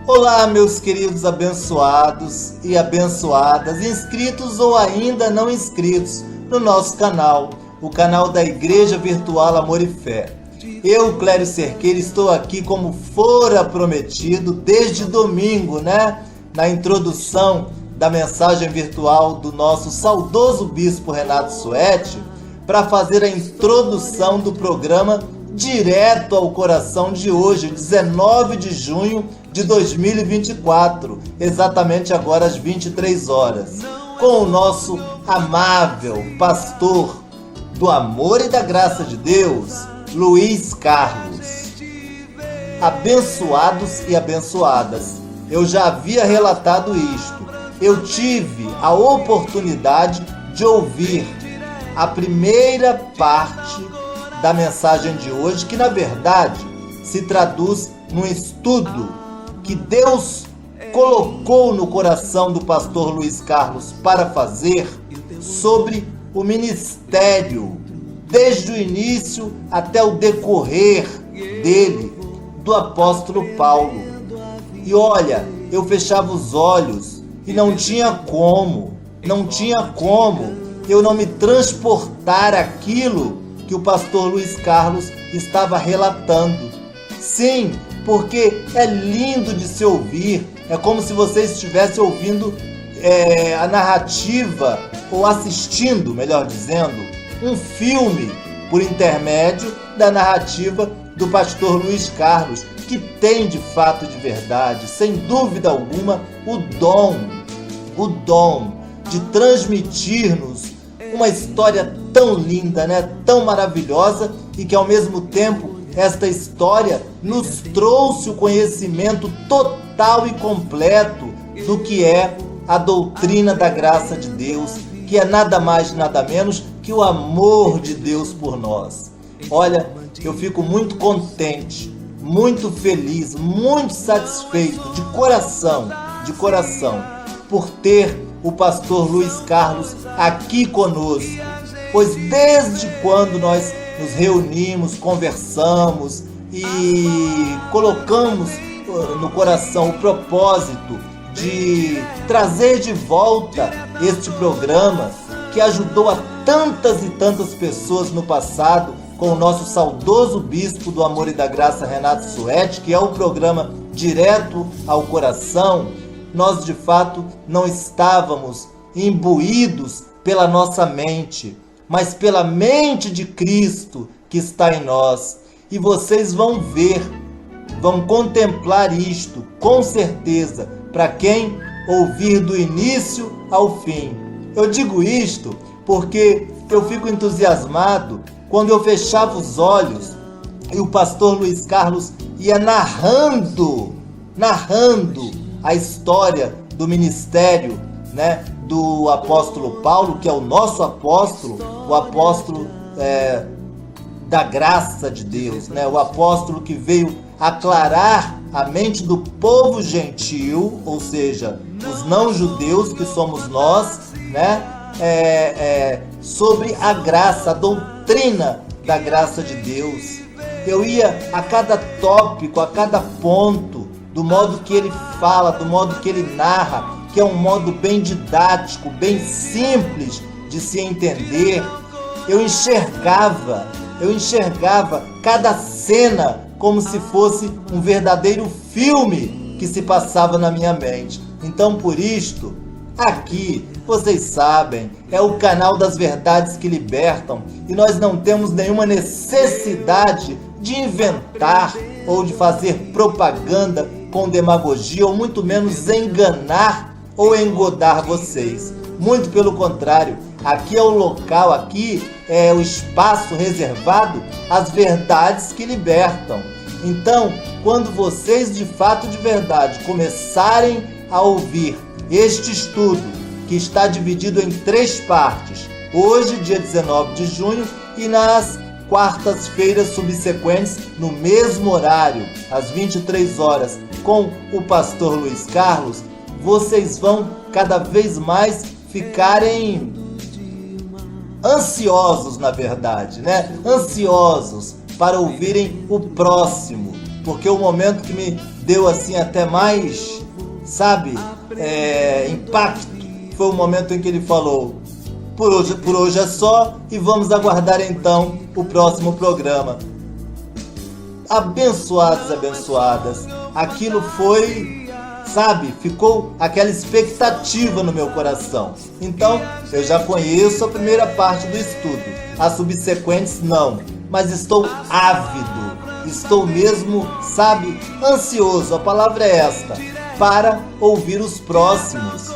Olá, meus queridos abençoados e abençoadas, inscritos ou ainda não inscritos no nosso canal, o canal da Igreja Virtual Amor e Fé. Eu, Clério Cerqueira, estou aqui como fora prometido desde domingo, na introdução da mensagem virtual do nosso saudoso Bispo Renato Suete, para fazer a introdução do programa direto ao coração de hoje, 19 de junho de 2024, exatamente agora às 23 horas, com o nosso amável pastor do amor e da graça de Deus, Luiz Carlos. Abençoados e abençoadas, eu já havia relatado isto. Eu tive a oportunidade de ouvir a primeira parte da mensagem de hoje, que na verdade se traduz num estudo que Deus colocou no coração do pastor Luiz Carlos para fazer sobre o ministério, desde o início até o decorrer dele, do apóstolo Paulo. E olha, eu fechava os olhos e não tinha como eu não me transportar aquilo que o pastor Luiz Carlos estava relatando. Sim, porque é lindo de se ouvir, é como se você estivesse ouvindo a narrativa, ou assistindo, melhor dizendo, um filme por intermédio da narrativa do pastor Luiz Carlos, que tem de fato de verdade, sem dúvida alguma, o dom de transmitir-nos uma história tão linda, tão maravilhosa, e que ao mesmo tempo esta história nos trouxe o conhecimento total e completo do que é a doutrina da graça de Deus, que é nada mais nada menos que o amor de Deus por nós. Olha, eu fico muito contente, muito feliz, muito satisfeito de coração, por ter o pastor Luiz Carlos aqui conosco, pois desde quando nós nos reunimos, conversamos e colocamos no coração o propósito de trazer de volta este programa que ajudou a tantas e tantas pessoas no passado, com o nosso saudoso Bispo do Amor e da Graça, Renato Suete, que é o programa Direto ao Coração, nós de fato não estávamos imbuídos pela nossa mente, mas pela mente de Cristo que está em nós. E vocês vão ver, vão contemplar isto, com certeza, para quem ouvir do início ao fim. Eu digo isto porque eu fico entusiasmado quando eu fechava os olhos e o pastor Luiz Carlos ia narrando a história do ministério, do apóstolo Paulo, que é o nosso apóstolo, o apóstolo da graça de Deus, o apóstolo que veio aclarar a mente do povo gentil, ou seja, os não-judeus, que somos nós, sobre a graça, a doutrina da graça de Deus. Eu ia a cada tópico, a cada ponto, do modo que ele fala, do modo que ele narra, que é um modo bem didático, bem simples de se entender. Eu enxergava cada cena como se fosse um verdadeiro filme que se passava na minha mente. Então, por isto, aqui, vocês sabem, é o canal das verdades que libertam, e nós não temos nenhuma necessidade de inventar ou de fazer propaganda com demagogia, ou muito menos enganar ou engodar vocês. Muito pelo contrário, aqui é o local, aqui é o espaço reservado às verdades que libertam. Então, quando vocês de fato, de verdade, começarem a ouvir este estudo, que está dividido em 3 partes, hoje, dia 19 de junho, e nas quartas-feiras subsequentes, no mesmo horário, às 23 horas, com o pastor Luiz Carlos, vocês vão cada vez mais ficarem ansiosos, na verdade, ansiosos para ouvirem o próximo, porque o momento que me deu assim até mais, sabe, impacto, foi o momento em que ele falou: por hoje é só, e vamos aguardar então o próximo programa. Abençoados, abençoadas, aquilo foi, sabe, ficou aquela expectativa no meu coração. Então, eu já conheço a primeira parte do estudo, as subsequentes não, mas estou ávido, estou mesmo, sabe, ansioso, a palavra é esta, para ouvir os próximos,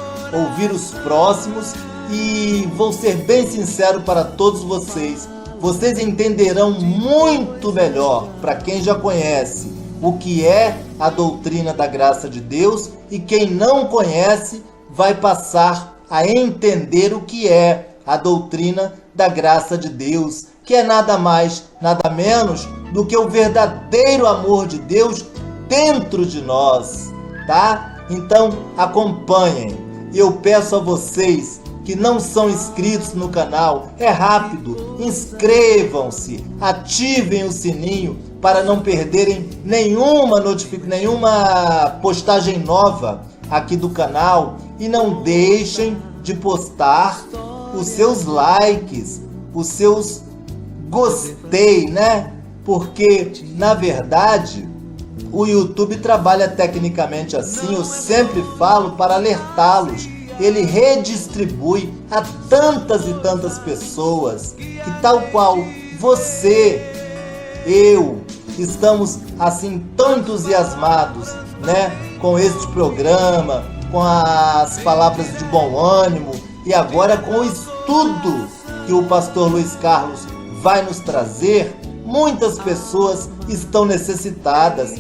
e vou ser bem sincero para todos vocês. Vocês entenderão muito melhor, para quem já conhece, o que é a doutrina da graça de Deus, e quem não conhece vai passar a entender o que é a doutrina da graça de Deus, que é nada mais, nada menos do que o verdadeiro amor de Deus dentro de nós, tá? Então acompanhem. Eu peço a vocês que não são inscritos no canal, é rápido, inscrevam-se, ativem o sininho para não perderem nenhuma postagem nova aqui do canal, e não deixem de postar os seus likes, os seus gostei, né? Porque, na verdade, o YouTube trabalha tecnicamente assim, eu sempre falo para alertá-los. Ele redistribui a tantas e tantas pessoas que, tal qual você, eu, estamos assim tão entusiasmados, né, com este programa, com as palavras de bom ânimo e agora com o estudo que o pastor Luiz Carlos vai nos trazer. Muitas pessoas estão necessitadas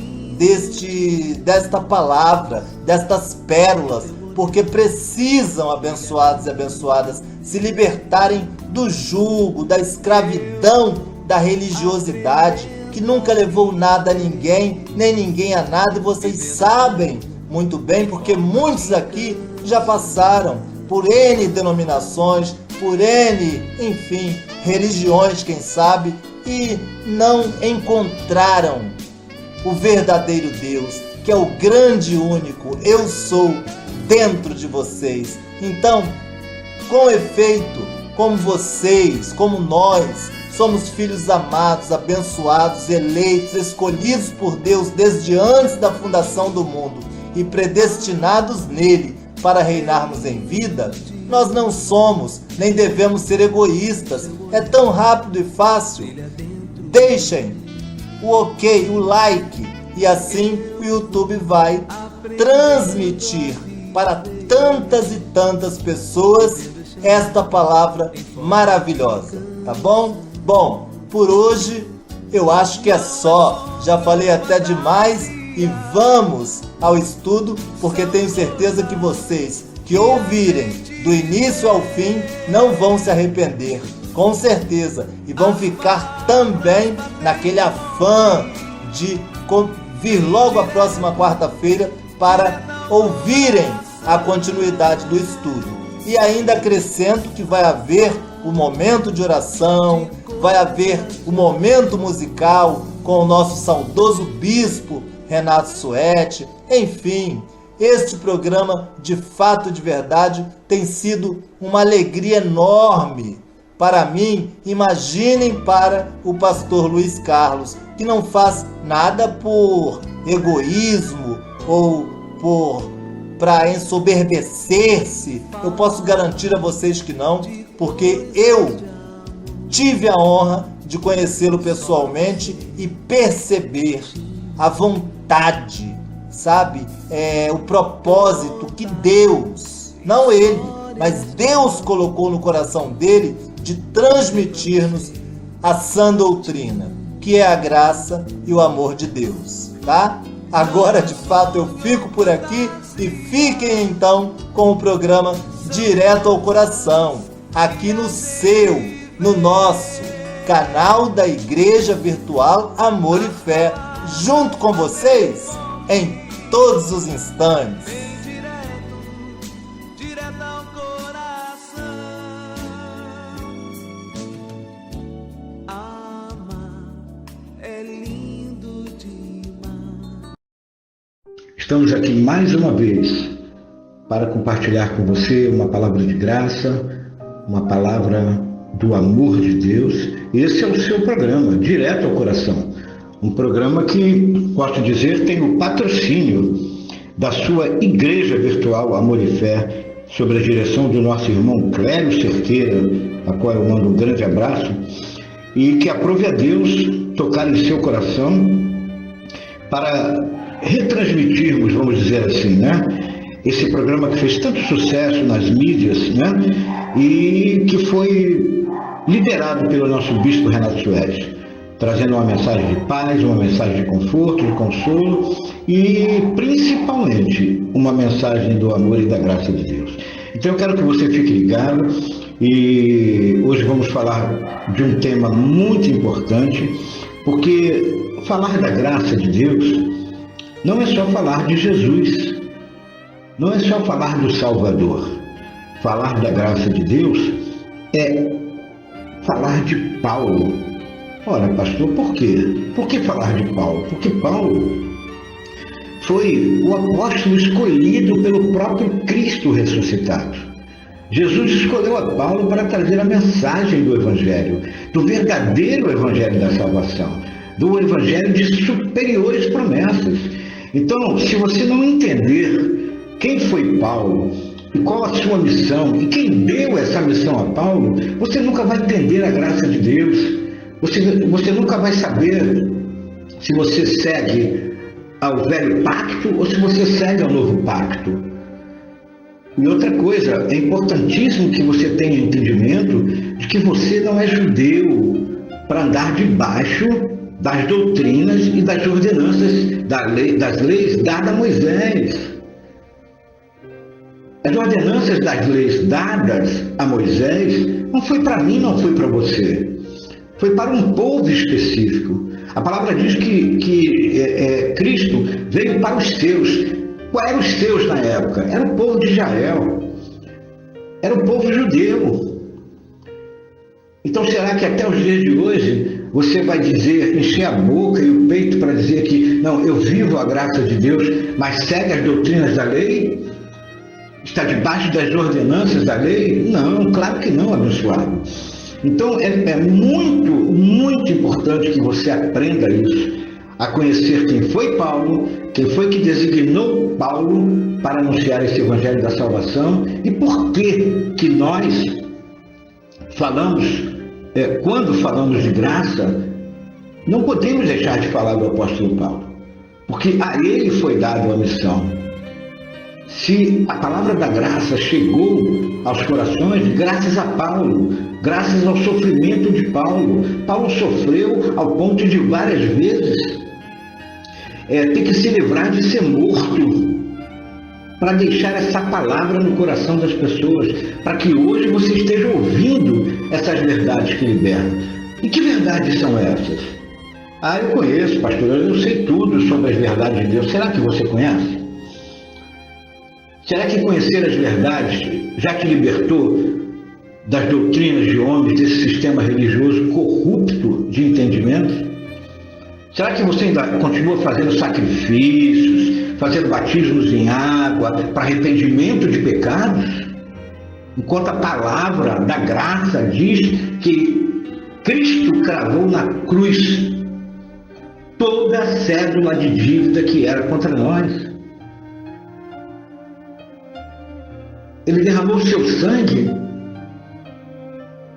desta palavra, destas pérolas, porque precisam, abençoados e abençoadas, se libertarem do jugo, da escravidão, da religiosidade, que nunca levou nada a ninguém, nem ninguém a nada, e vocês sabem muito bem, porque muitos aqui já passaram por N denominações, por N, enfim, religiões, quem sabe, e não encontraram o verdadeiro Deus, que é o grande e único eu sou dentro de vocês. Então, com efeito, como vocês, como nós, somos filhos amados, abençoados, eleitos, escolhidos por Deus desde antes da fundação do mundo e predestinados nele para reinarmos em vida, nós não somos, nem devemos ser egoístas. É tão rápido e fácil. Deixem o ok, o like, e assim o YouTube vai transmitir para tantas e tantas pessoas esta palavra maravilhosa, tá bom? Bom, por hoje eu acho que é só, já falei até demais, e vamos ao estudo, porque tenho certeza que vocês que ouvirem do início ao fim não vão se arrepender, com certeza, e vão ficar também naquele afã de vir logo a próxima quarta-feira para ouvirem a continuidade do estudo. E ainda acrescento que vai haver o momento de oração, vai haver o momento musical com o nosso saudoso bispo Renato Suete. Enfim, este programa, de fato, de verdade, tem sido uma alegria enorme para mim. Imaginem para o pastor Luiz Carlos, que não faz nada por egoísmo ou para ensoberbecer-se. Eu posso garantir a vocês que não, porque eu tive a honra de conhecê-lo pessoalmente e perceber a vontade, sabe, o propósito que Deus, não ele, mas Deus colocou no coração dele de transmitir-nos a sã doutrina, que é a graça e o amor de Deus, tá? Agora, de fato, eu fico por aqui e fiquem então com o programa Direto ao Coração, aqui no nosso canal da Igreja Virtual Amor e Fé, junto com vocês em todos os instantes. Amar é lindo demais. Estamos aqui mais uma vez para compartilhar com você uma palavra de graça, uma palavra do amor de Deus. Esse é o seu programa, Direto ao Coração. Um programa que, posso dizer, tem o patrocínio da sua igreja virtual Amor e Fé, sob a direção do nosso irmão Clério Cerqueira, a qual eu mando um grande abraço, e que aprove a Deus tocar em seu coração para retransmitirmos, vamos dizer assim, né? Esse programa que fez tanto sucesso nas mídias, né? E que foi liderado pelo nosso bispo Renato Soares, trazendo uma mensagem de paz, uma mensagem de conforto, de consolo e principalmente uma mensagem do amor e da graça de Deus. Então eu quero que você fique ligado e hoje vamos falar de um tema muito importante, porque falar da graça de Deus não é só falar de Jesus, não é só falar do Salvador. Falar da graça de Deus é falar de Paulo. Ora, pastor, por quê? Por que falar de Paulo? Porque Paulo foi o apóstolo escolhido pelo próprio Cristo ressuscitado. Jesus escolheu a Paulo para trazer a mensagem do Evangelho, do verdadeiro Evangelho da salvação, do Evangelho de superiores promessas. Então, se você não entender quem foi Paulo e qual a sua missão e quem deu essa missão a Paulo, você nunca vai entender a graça de Deus. Você nunca vai saber se você segue ao velho pacto ou se você segue ao novo pacto. E outra coisa, é importantíssimo que você tenha entendimento de que você não é judeu para andar debaixo das doutrinas e das ordenanças das leis dadas a Moisés. As ordenanças das leis dadas a Moisés não foi para mim, não foi para você. Foi para um povo específico. A palavra diz que Cristo veio para os seus. Qual eram os seus na época? Era o povo de Israel. Era o povo judeu. Então será que até os dias de hoje você vai dizer, encher a boca e o peito para dizer que não, eu vivo a graça de Deus, mas segue as doutrinas da lei? Está debaixo das ordenanças da lei? Não, claro que não, abençoado. Então é muito, muito importante que você aprenda isso, a conhecer quem foi Paulo, quem foi que designou Paulo para anunciar esse Evangelho da salvação e por que nós falamos, quando falamos de graça, não podemos deixar de falar do apóstolo Paulo, porque a ele foi dada a missão. Se a palavra da graça chegou aos corações, graças a Paulo, graças ao sofrimento de Paulo. Paulo sofreu ao ponto de várias vezes ter que se livrar de ser morto para deixar essa palavra no coração das pessoas, para que hoje você esteja ouvindo essas verdades que libertam. E que verdades são essas? Ah, eu conheço, pastor, eu sei tudo sobre as verdades de Deus. Será que você conhece? Será que conhecer as verdades já te libertou das doutrinas de homens, desse sistema religioso corrupto de entendimento? Será que você ainda continua fazendo sacrifícios, fazendo batismos em água para arrependimento de pecados? Enquanto a palavra da graça diz que Cristo cravou na cruz toda a cédula de dívida que era contra nós. Ele derramou seu sangue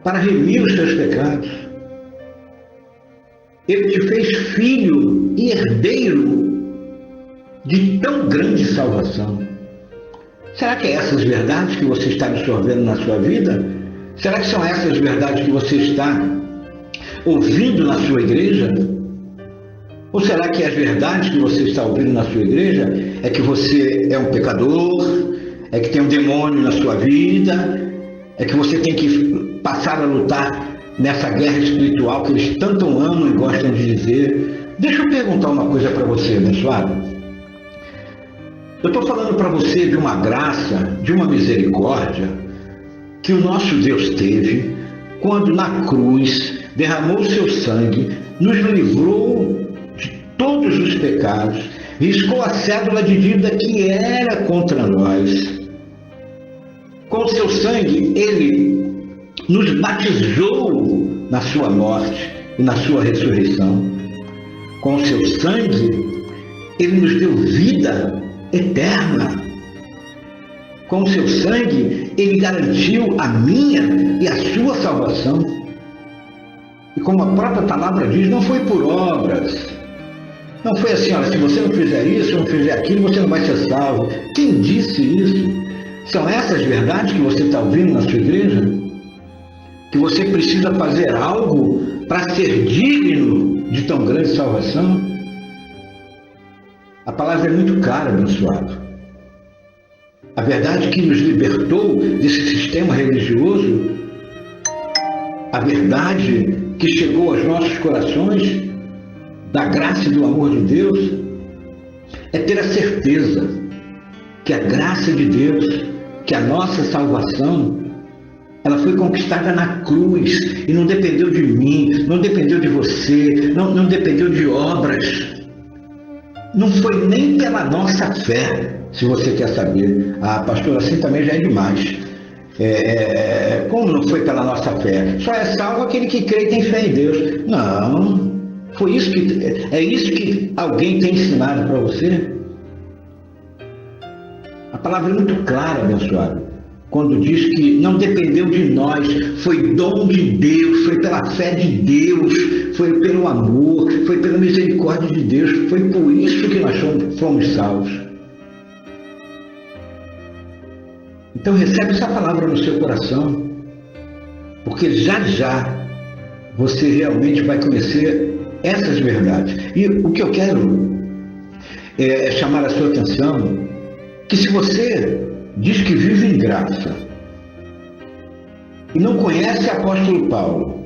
para remir os seus pecados. Ele te fez filho e herdeiro de tão grande salvação. Será que é essas verdades que você está absorvendo na sua vida? Será que são essas verdades que você está ouvindo na sua igreja? Ou será que as verdades que você está ouvindo na sua igreja é que você é um pecador, é que tem um demônio na sua vida, é que você tem que passar a lutar nessa guerra espiritual que eles tanto amam e gostam de dizer? Deixa eu perguntar uma coisa para você, abençoado. Eu estou falando para você de uma graça, de uma misericórdia que o nosso Deus teve quando na cruz derramou o seu sangue, nos livrou de todos os pecados, riscou a cédula de dívida que era contra nós. Com o seu sangue, ele nos batizou na sua morte e na sua ressurreição. Com o seu sangue, ele nos deu vida eterna. Com o seu sangue, ele garantiu a minha e a sua salvação. E como a própria palavra diz, não foi por obras. Não foi assim, olha, se você não fizer isso, não fizer aquilo, você não vai ser salvo. Quem disse isso? São essas verdades que você está ouvindo na sua igreja? Que você precisa fazer algo para ser digno de tão grande salvação? A palavra é muito clara, abençoado. A verdade que nos libertou desse sistema religioso, a verdade que chegou aos nossos corações, da graça e do amor de Deus, é ter a certeza que a graça de Deus, que a nossa salvação, ela foi conquistada na cruz e não dependeu de mim, não dependeu de você, não dependeu de obras. Não foi nem pela nossa fé, se você quer saber. Ah, pastor, assim também já é demais. Como não foi pela nossa fé? Só é salvo aquele que crê e tem fé em Deus. Não, é isso que alguém tem ensinado para você? A palavra é muito clara, abençoado, quando diz que não dependeu de nós, foi dom de Deus, foi pela fé de Deus, foi pelo amor, foi pela misericórdia de Deus, foi por isso que nós fomos salvos. Então recebe essa palavra no seu coração, porque já já você realmente vai conhecer essas verdades. E o que eu quero é chamar a sua atenção, que se você diz que vive em graça e não conhece o apóstolo Paulo,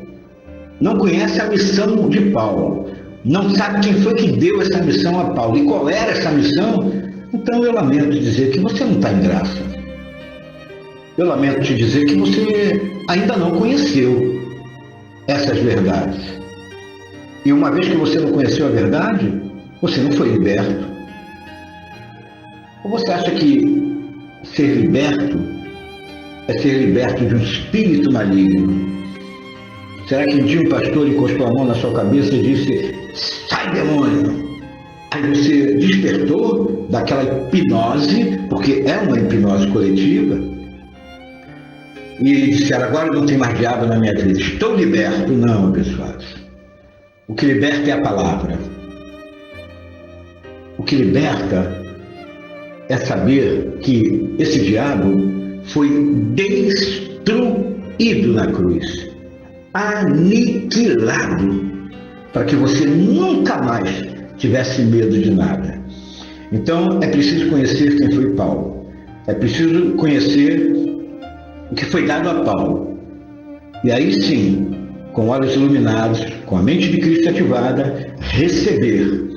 não conhece a missão de Paulo, não sabe quem foi que deu essa missão a Paulo e qual era essa missão, então eu lamento dizer que você não está em graça. Eu lamento te dizer que você ainda não conheceu essas verdades. E uma vez que você não conheceu a verdade, você não foi liberto. Ou você acha que ser liberto é ser liberto de um espírito maligno? Será que um dia um pastor encostou a mão na sua cabeça e disse: sai, demônio? Aí você despertou daquela hipnose, porque é uma hipnose coletiva, e disseram: agora não tem mais diabo na minha vida, estou liberto. Não, pessoal. O que liberta é a palavra. O que liberta é saber que esse diabo foi destruído na cruz, aniquilado, para que você nunca mais tivesse medo de nada. Então é preciso conhecer quem foi Paulo, é preciso conhecer o que foi dado a Paulo, e aí sim, com olhos iluminados, com a mente de Cristo ativada, receber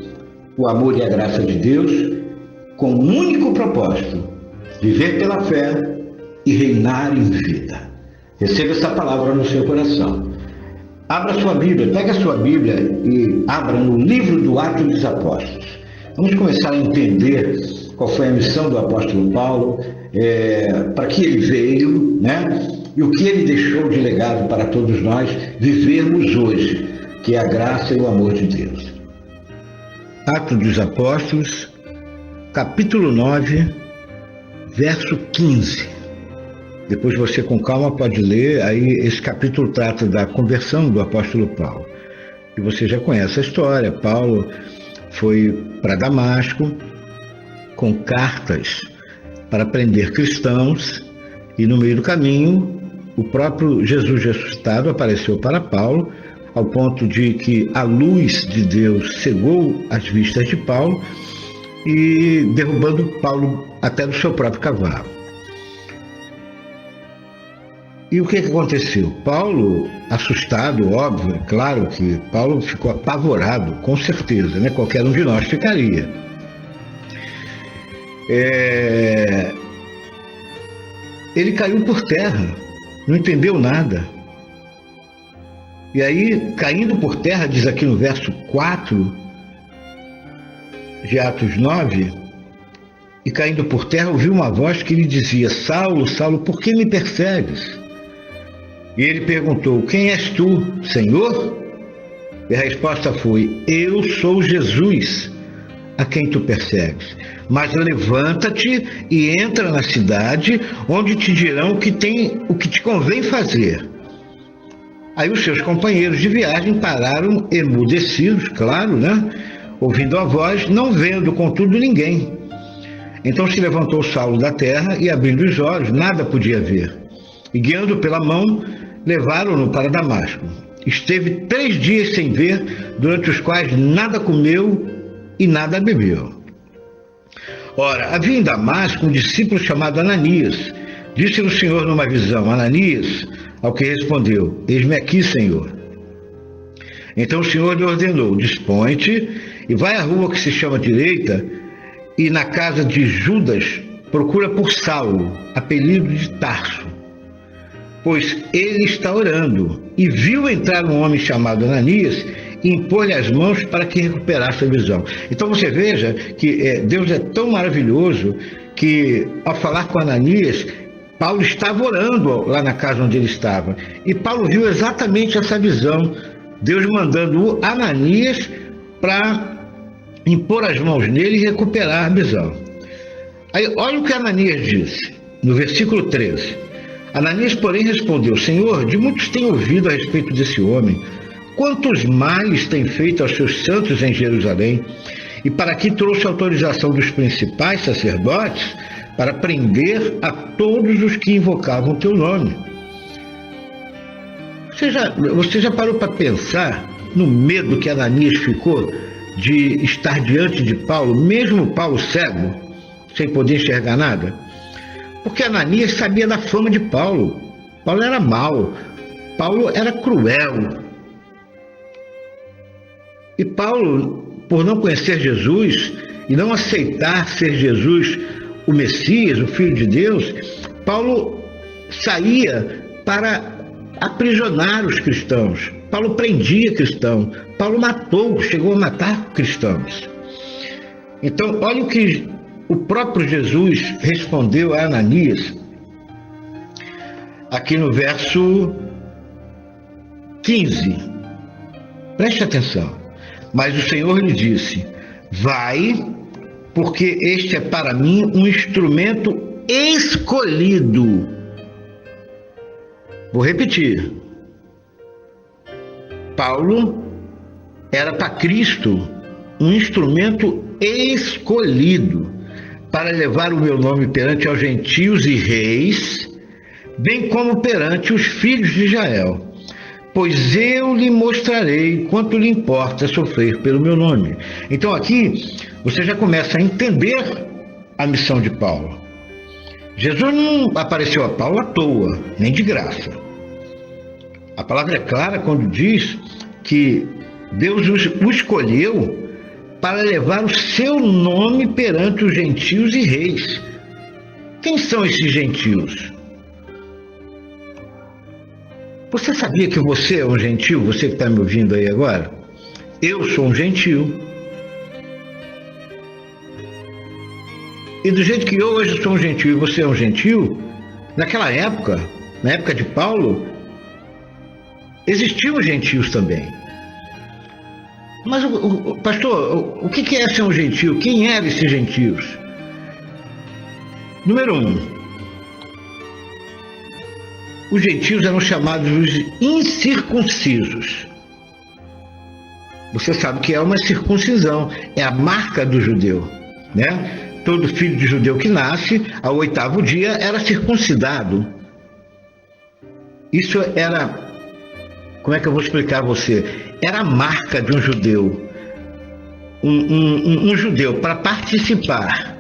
o amor e a graça de Deus com um único propósito: viver pela fé e reinar em vida. Receba essa palavra no seu coração. Abra sua Bíblia, pega a sua Bíblia e abra no livro do Atos dos Apóstolos. Vamos começar a entender qual foi a missão do apóstolo Paulo, para que ele veio, né? E o que ele deixou de legado para todos nós vivermos hoje, que é a graça e o amor de Deus. Atos dos Apóstolos, capítulo 9, verso 15. Depois você com calma pode ler, aí esse capítulo trata da conversão do apóstolo Paulo. E você já conhece a história. Paulo foi para Damasco com cartas para prender cristãos, e no meio do caminho o próprio Jesus ressuscitado apareceu para Paulo, ao ponto de que a luz de Deus cegou as vistas de Paulo e derrubando Paulo até do seu próprio cavalo. E o que aconteceu? Paulo, assustado, óbvio, é claro que Paulo ficou apavorado, com certeza, né? Qualquer um de nós ficaria. Ele caiu por terra, não entendeu nada. E aí, caindo por terra, diz aqui no verso 4, de Atos 9, e caindo por terra ouviu uma voz que lhe dizia: Saulo, Saulo, por que me persegues? E ele perguntou: quem és tu, Senhor? E a resposta foi: eu sou Jesus, a quem tu persegues. Mas levanta-te e entra na cidade, onde te dirão o que te convém fazer. Aí os seus companheiros de viagem pararam emudecidos, claro, né? Ouvindo a voz, não vendo, contudo, ninguém. Então se levantou Saulo da terra e, abrindo os olhos, nada podia ver. E, guiando pela mão, levaram-no para Damasco. Esteve 3 dias sem ver, durante os quais nada comeu e nada bebeu. Ora, havia em Damasco um discípulo chamado Ananias. Disse-lhe o Senhor numa visão: Ananias, ao que respondeu: eis-me aqui, Senhor. Então o Senhor lhe ordenou: dispõe-te e vai à rua que se chama Direita, e na casa de Judas procura por Saulo, apelido de Tarso, pois ele está orando. E viu entrar um homem chamado Ananias e impor-lhe as mãos para que recuperasse a visão. Então você veja que Deus é tão maravilhoso que, ao falar com Ananias, Paulo estava orando lá na casa onde ele estava. E Paulo viu exatamente essa visão, Deus mandando o Ananias para impor as mãos nele e recuperar a visão. Aí, olha o que Ananias disse, no versículo 13. Ananias, porém, respondeu: Senhor, de muitos tenho ouvido a respeito desse homem, quantos males tem feito aos seus santos em Jerusalém, e para que trouxe autorização dos principais sacerdotes para prender a todos os que invocavam teu nome. Você já parou para pensar no medo que Ananias ficou de estar diante de Paulo, mesmo Paulo cego, sem poder enxergar nada? Porque Ananias sabia da fama de Paulo. Paulo era mau, Paulo era cruel. E Paulo, por não conhecer Jesus e não aceitar ser Jesus o Messias, o Filho de Deus, Paulo saía para aprisionar os cristãos. Paulo prendia cristãos. Paulo chegou a matar cristãos. Então, olha o que o próprio Jesus respondeu a Ananias, aqui no verso 15. Preste atenção. Mas o Senhor lhe disse: vai, porque este é para mim um instrumento escolhido. Vou repetir. Paulo era para Cristo um instrumento escolhido para levar o meu nome perante aos gentios e reis, bem como perante os filhos de Israel. Pois eu lhe mostrarei quanto lhe importa sofrer pelo meu nome. Então aqui você já começa a entender a missão de Paulo. Jesus não apareceu a Paulo à toa, nem de graça. A palavra é clara quando diz que Deus o escolheu para levar o seu nome perante os gentios e reis. Quem são esses gentios? Você sabia que você é um gentio? Você que está me ouvindo aí agora? Eu sou um gentio. E do jeito que eu hoje sou um gentio e você é um gentio, naquela época, na época de Paulo, existiam gentios também. Mas, pastor, o que é ser um gentio? Quem eram esses gentios? Número 1. Os gentios eram chamados os incircuncisos. Você sabe que é uma circuncisão, é a marca do judeu, né? Todo filho de judeu que nasce, ao 8º dia, era circuncidado. Isso era... Como é que eu vou explicar a você? Era a marca de um judeu. Um judeu, para participar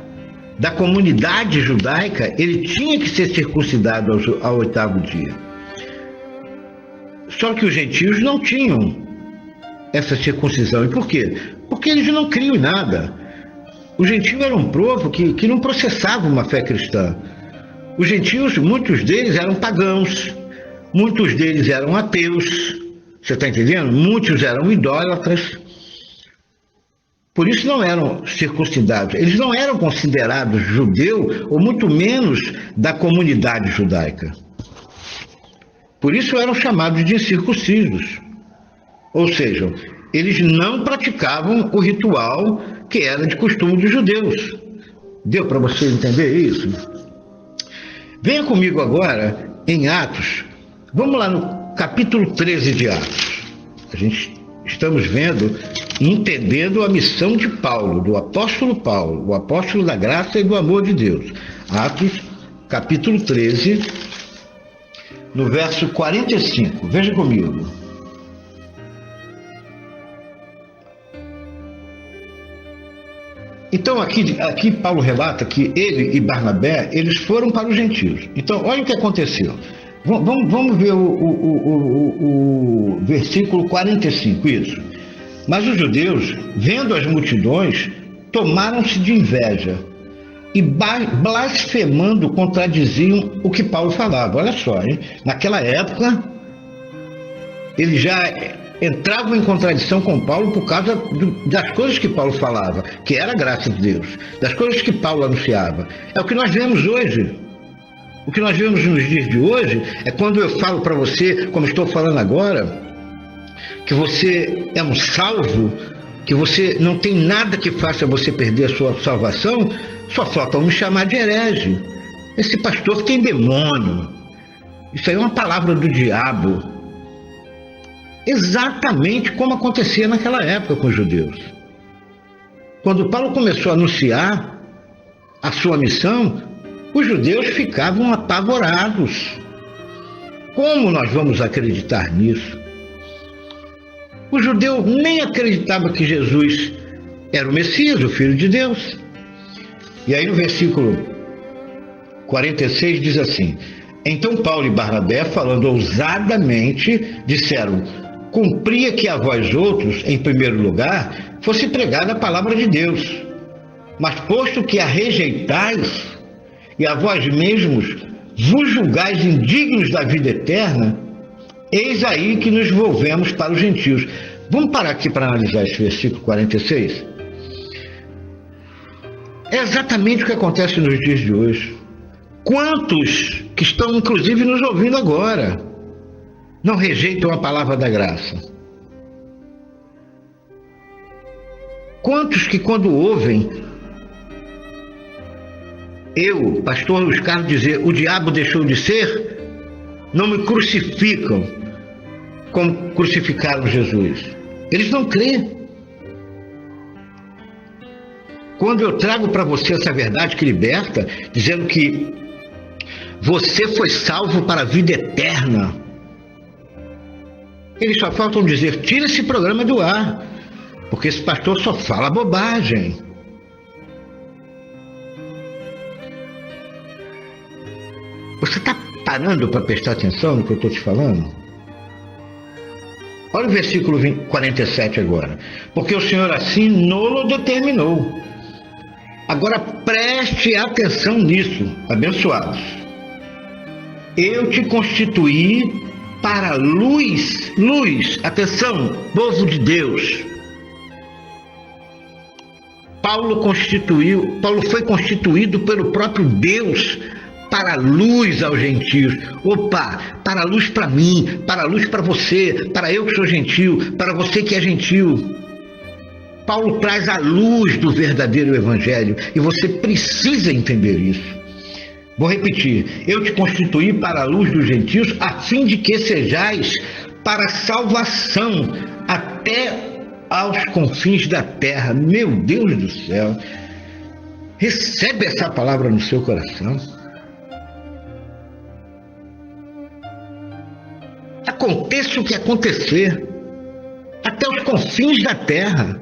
da comunidade judaica, ele tinha que ser circuncidado ao 8º dia. Só que os gentios não tinham essa circuncisão. E por quê? Porque eles não criam em nada. Os gentios eram um povo que não processava uma fé cristã. Os gentios, muitos deles eram pagãos. Muitos deles eram ateus, você está entendendo? Muitos eram idólatras. Por isso não eram circuncidados. Eles não eram considerados judeu, ou muito menos da comunidade judaica. Por isso eram chamados de incircuncisos. Ou seja, eles não praticavam o ritual que era de costume dos judeus. Deu para você entender isso? Venha comigo agora em Atos. Vamos lá no capítulo 13 de Atos. Estamos vendo e entendendo a missão de Paulo, do apóstolo Paulo, o apóstolo da graça e do amor de Deus. Atos, capítulo 13, no verso 45. Veja comigo. Então, aqui Paulo relata que ele e Barnabé, eles foram para os gentios. Então, olha o que aconteceu. Vamos ver o versículo 45, isso. Mas os judeus, vendo as multidões, tomaram-se de inveja e blasfemando contradiziam o que Paulo falava. Olha só, hein? Naquela época, eles já entravam em contradição com Paulo por causa das coisas que Paulo falava, que era a graça de Deus, das coisas que Paulo anunciava. É o que nós vemos hoje. O que nós vemos nos dias de hoje é quando eu falo para você, como estou falando agora, que você é um salvo, que você não tem nada que faça você perder a sua salvação, só falta me chamar de herege. Esse pastor tem demônio. Isso aí é uma palavra do diabo. Exatamente como acontecia naquela época com os judeus. Quando Paulo começou a anunciar a sua missão, os judeus ficavam apavorados. Como nós vamos acreditar nisso? O judeu nem acreditava que Jesus era o Messias, o Filho de Deus. E aí no versículo 46 diz assim: então Paulo e Barnabé, falando ousadamente, disseram: cumpria que a vós outros, em primeiro lugar, fosse pregada a palavra de Deus. Mas posto que a rejeitais, e a vós mesmos vos julgais indignos da vida eterna, eis aí que nos volvemos para os gentios. Vamos parar aqui para analisar esse versículo 46? É exatamente o que acontece nos dias de hoje. Quantos que estão, inclusive, nos ouvindo agora, não rejeitam a palavra da graça? Quantos que, quando ouvem eu, pastor Luiz Carlos, dizer o diabo deixou de ser, não me crucificam como crucificaram Jesus? Eles não creem. Quando eu trago para você essa verdade que liberta, dizendo que você foi salvo para a vida eterna, eles só faltam dizer: tira esse programa do ar, porque esse pastor só fala bobagem. Você está parando para prestar atenção no que eu estou te falando? Olha o versículo 47 agora. Porque o Senhor assim nolo determinou. Agora preste atenção nisso, abençoados. Eu te constituí para luz, atenção, povo de Deus. Paulo foi constituído pelo próprio Deus para a luz aos gentios. Opa, para a luz para mim, para a luz para você, para eu que sou gentil, para você que é gentil. Paulo traz a luz do verdadeiro evangelho e você precisa entender isso. Vou repetir: eu te constituí para a luz dos gentios, a fim de que sejais para a salvação até aos confins da terra. Meu Deus do céu! Recebe essa palavra no seu coração. Aconteça o que acontecer, até os confins da terra,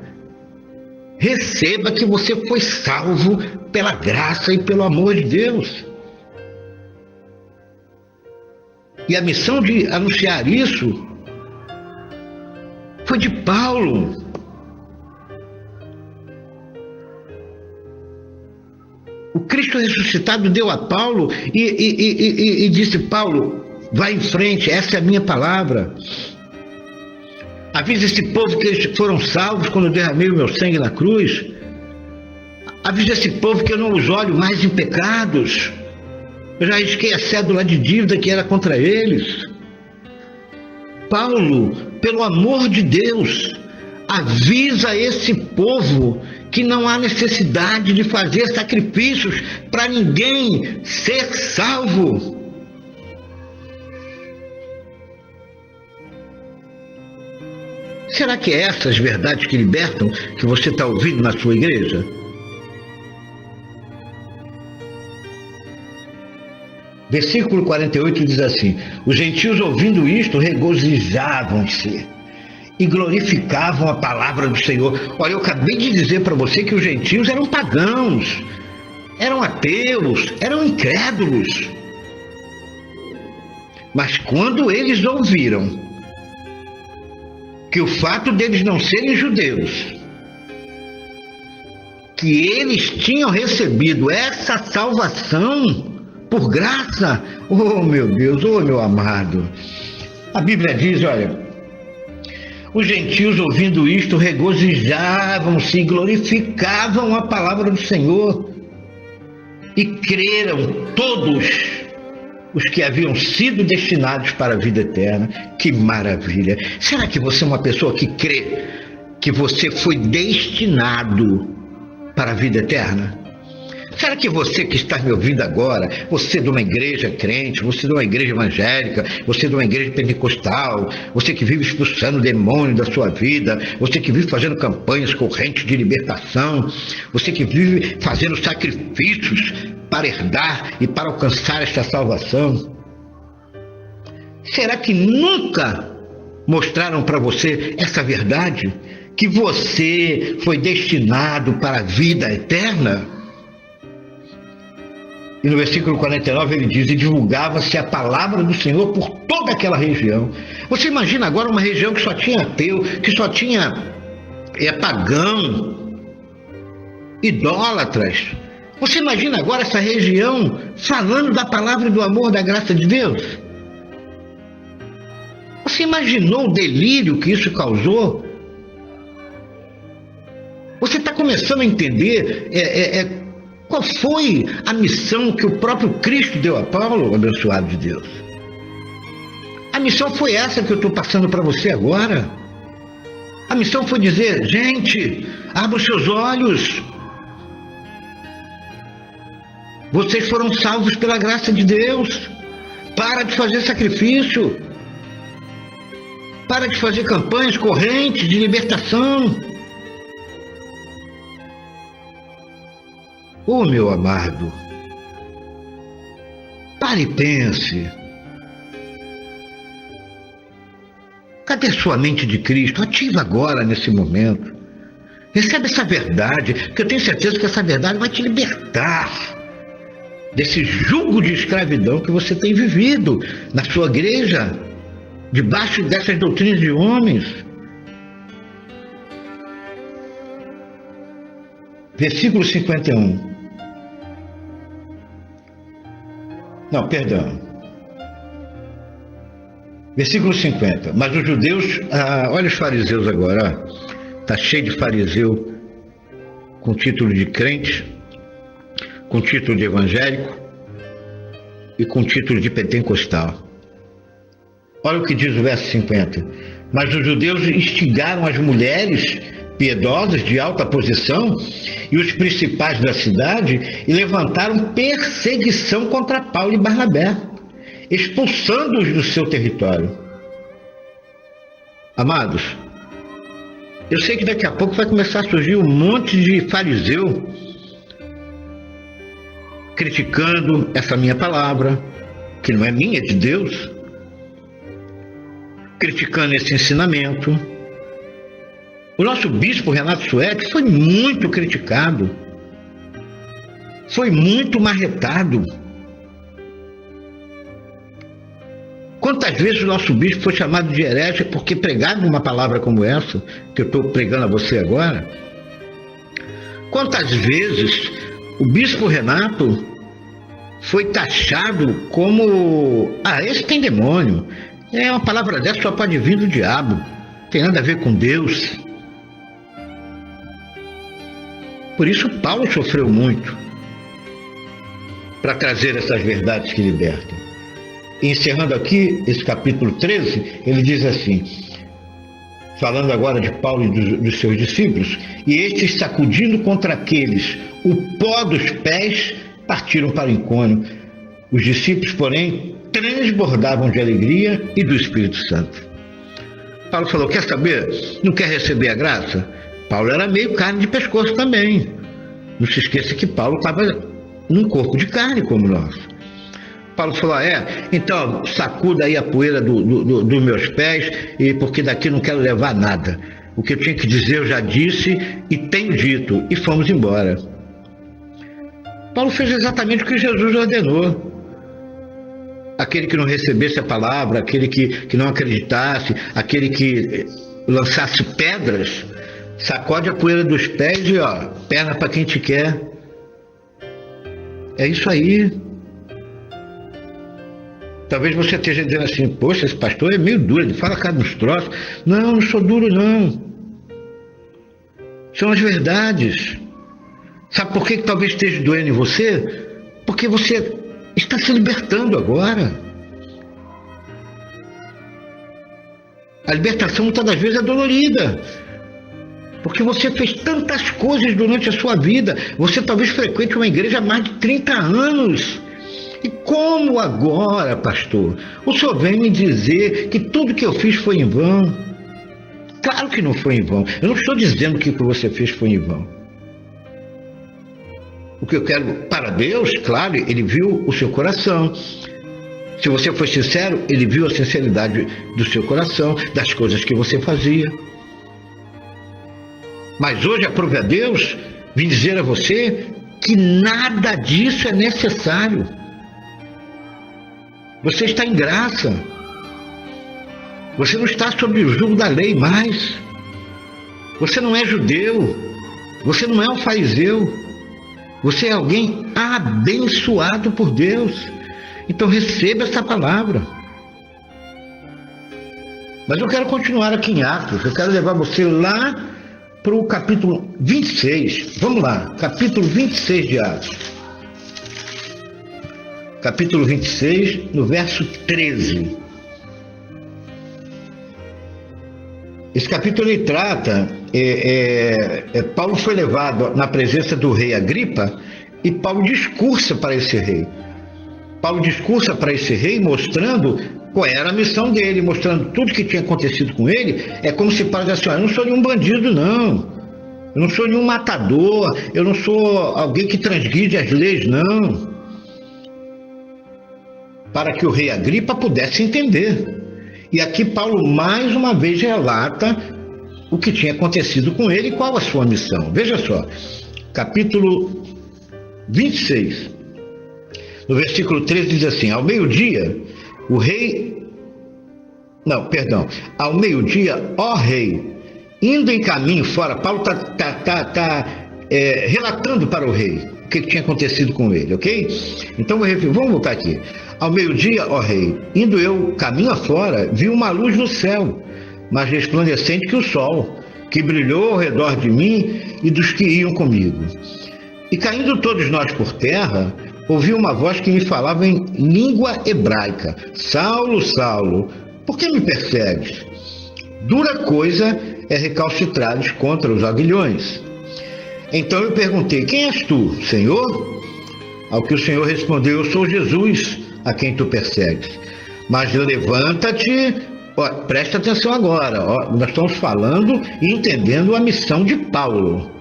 receba que você foi salvo pela graça e pelo amor de Deus. E a missão de anunciar isso foi de Paulo. O Cristo ressuscitado deu a Paulo e disse: Paulo, vai em frente, essa é a minha palavra. Avisa esse povo que eles foram salvos quando eu derramei o meu sangue na cruz. Avisa esse povo que eu não os olho mais em pecados. Eu já risquei a cédula de dívida que era contra eles. Paulo, pelo amor de Deus, avisa esse povo que não há necessidade de fazer sacrifícios para ninguém ser salvo. Será que é essas verdades que libertam que você está ouvindo na sua igreja? Versículo 48 diz assim: os gentios, ouvindo isto, regozijavam-se e glorificavam a palavra do Senhor. Olha, eu acabei de dizer para você que os gentios eram pagãos, eram ateus, eram incrédulos. Mas quando eles ouviram que o fato deles não serem judeus, que eles tinham recebido essa salvação por graça, oh meu Deus, oh meu amado, a Bíblia diz, olha, os gentios, ouvindo isto, regozijavam-se e glorificavam a palavra do Senhor, e creram todos os que haviam sido destinados para a vida eterna. Que maravilha! Será que você é uma pessoa que crê que você foi destinado para a vida eterna? Será que você que está me ouvindo agora, você de uma igreja crente, você de uma igreja evangélica, você de uma igreja pentecostal, você que vive expulsando o demônio da sua vida, você que vive fazendo campanhas correntes de libertação, você que vive fazendo sacrifícios para herdar e para alcançar esta salvação, será que nunca mostraram para você essa verdade? Que você foi destinado para a vida eterna? E no versículo 49 ele diz: e divulgava-se a palavra do Senhor por toda aquela região. Você imagina agora uma região que só tinha ateu, que só tinha pagão, idólatras. Você imagina agora essa região falando da palavra e do amor, da graça de Deus? Você imaginou o delírio que isso causou? Você está começando a entender qual foi a missão que o próprio Cristo deu a Paulo, abençoado de Deus? A missão foi essa que eu estou passando para você agora. A missão foi dizer: gente, abra os seus olhos. Vocês foram salvos pela graça de Deus. Para de fazer sacrifício. Para de fazer campanhas correntes de libertação. Oh, meu amado, pare e pense. Cadê sua mente de Cristo? Ativa agora, nesse momento. Recebe essa verdade, que eu tenho certeza que essa verdade vai te libertar desse jugo de escravidão que você tem vivido na sua igreja, debaixo dessas doutrinas de homens. Versículo 51. Não, perdão. Versículo 50. Mas os judeus, olha os fariseus agora, está cheio de fariseu com título de crente, com título de evangélico e com título de pentecostal. Olha o que diz o verso 50. Mas os judeus instigaram as mulheres piedosas de alta posição e os principais da cidade e levantaram perseguição contra Paulo e Barnabé, expulsando-os do seu território. Amados, eu sei que daqui a pouco vai começar a surgir um monte de fariseu criticando essa minha palavra, que não é minha, é de Deus, criticando esse ensinamento. O nosso bispo Renato Suede foi muito criticado, foi muito marretado. Quantas vezes o nosso bispo foi chamado de herege porque pregava uma palavra como essa, que eu estou pregando a você agora? Quantas vezes o bispo Renato foi taxado como: esse tem demônio, uma palavra dessa só pode vir do diabo. tem nada a ver com Deus. Por isso Paulo sofreu muito para trazer essas verdades que libertam. E encerrando aqui esse capítulo 13, ele diz assim, falando agora de Paulo e dos seus discípulos: e estes, sacudindo contra aqueles o pó dos pés, partiram para Icônio. Os discípulos, porém, transbordavam de alegria e do Espírito Santo. Paulo falou: quer saber? Não quer receber a graça? Paulo era meio carne de pescoço também. Não se esqueça que Paulo estava num corpo de carne como nós. Paulo falou: então sacuda aí a poeira dos meus pés, porque daqui não quero levar nada. O que eu tinha que dizer eu já disse e tenho dito. E fomos embora. Paulo fez exatamente o que Jesus ordenou. Aquele que não recebesse a palavra, aquele que não acreditasse, aquele que lançasse pedras, sacode a poeira dos pés e perna para quem te quer. É isso aí. Talvez você esteja dizendo assim: poxa, esse pastor é meio duro, ele fala cá nos troços. Não, não sou duro não. São as verdades. Sabe por que talvez esteja doendo em você? Porque você está se libertando agora. A libertação muitas das vezes é dolorida, porque você fez tantas coisas durante a sua vida. Você talvez frequente uma igreja há mais de 30 anos. E como agora, pastor, o senhor vem me dizer que tudo que eu fiz foi em vão? Claro que não foi em vão. Eu não estou dizendo que o que você fez foi em vão. O que eu quero para Deus, claro, Ele viu o seu coração. Se você foi sincero, Ele viu a sinceridade do seu coração, das coisas que você fazia. Mas hoje, aprove a Deus, vim dizer a você que nada disso é necessário. Você está em graça. Você não está sob o jugo da lei mais. Você não é judeu. Você não é um fariseu. Você é alguém abençoado por Deus. Então receba essa palavra. Mas eu quero continuar aqui em Atos. Eu quero levar você lá para o capítulo 26. Vamos lá, capítulo 26 de Atos. Capítulo 26, no verso 13. Esse capítulo ele trata, Paulo foi levado na presença do rei Agripa e Paulo discursa para esse rei. Paulo discursa para esse rei mostrando qual era a missão dele, mostrando tudo que tinha acontecido com ele. É como se Paulo dissesse: eu não sou nenhum bandido não, eu não sou nenhum matador, eu não sou alguém que transgride as leis não. Para que o rei Agripa pudesse entender. E aqui Paulo mais uma vez relata o que tinha acontecido com ele e qual a sua missão. Veja só, capítulo 26, no versículo 13 diz assim: ao meio-dia, ao meio-dia, ó rei, indo em caminho fora, Paulo está relatando para o rei o que tinha acontecido com ele, ok? Então vamos voltar aqui. Ao meio-dia, ó rei, indo eu caminho afora, vi uma luz no céu, mais resplandecente que o sol, que brilhou ao redor de mim e dos que iam comigo. E caindo todos nós por terra, ouvi uma voz que me falava em língua hebraica: Saulo, Saulo, por que me persegues? Dura coisa é recalcitrares contra os aguilhões. Então eu perguntei: quem és tu, Senhor? Ao que o Senhor respondeu: eu sou Jesus, a quem tu persegues. Mas levanta-te, presta atenção agora, nós estamos falando e entendendo a missão de Paulo.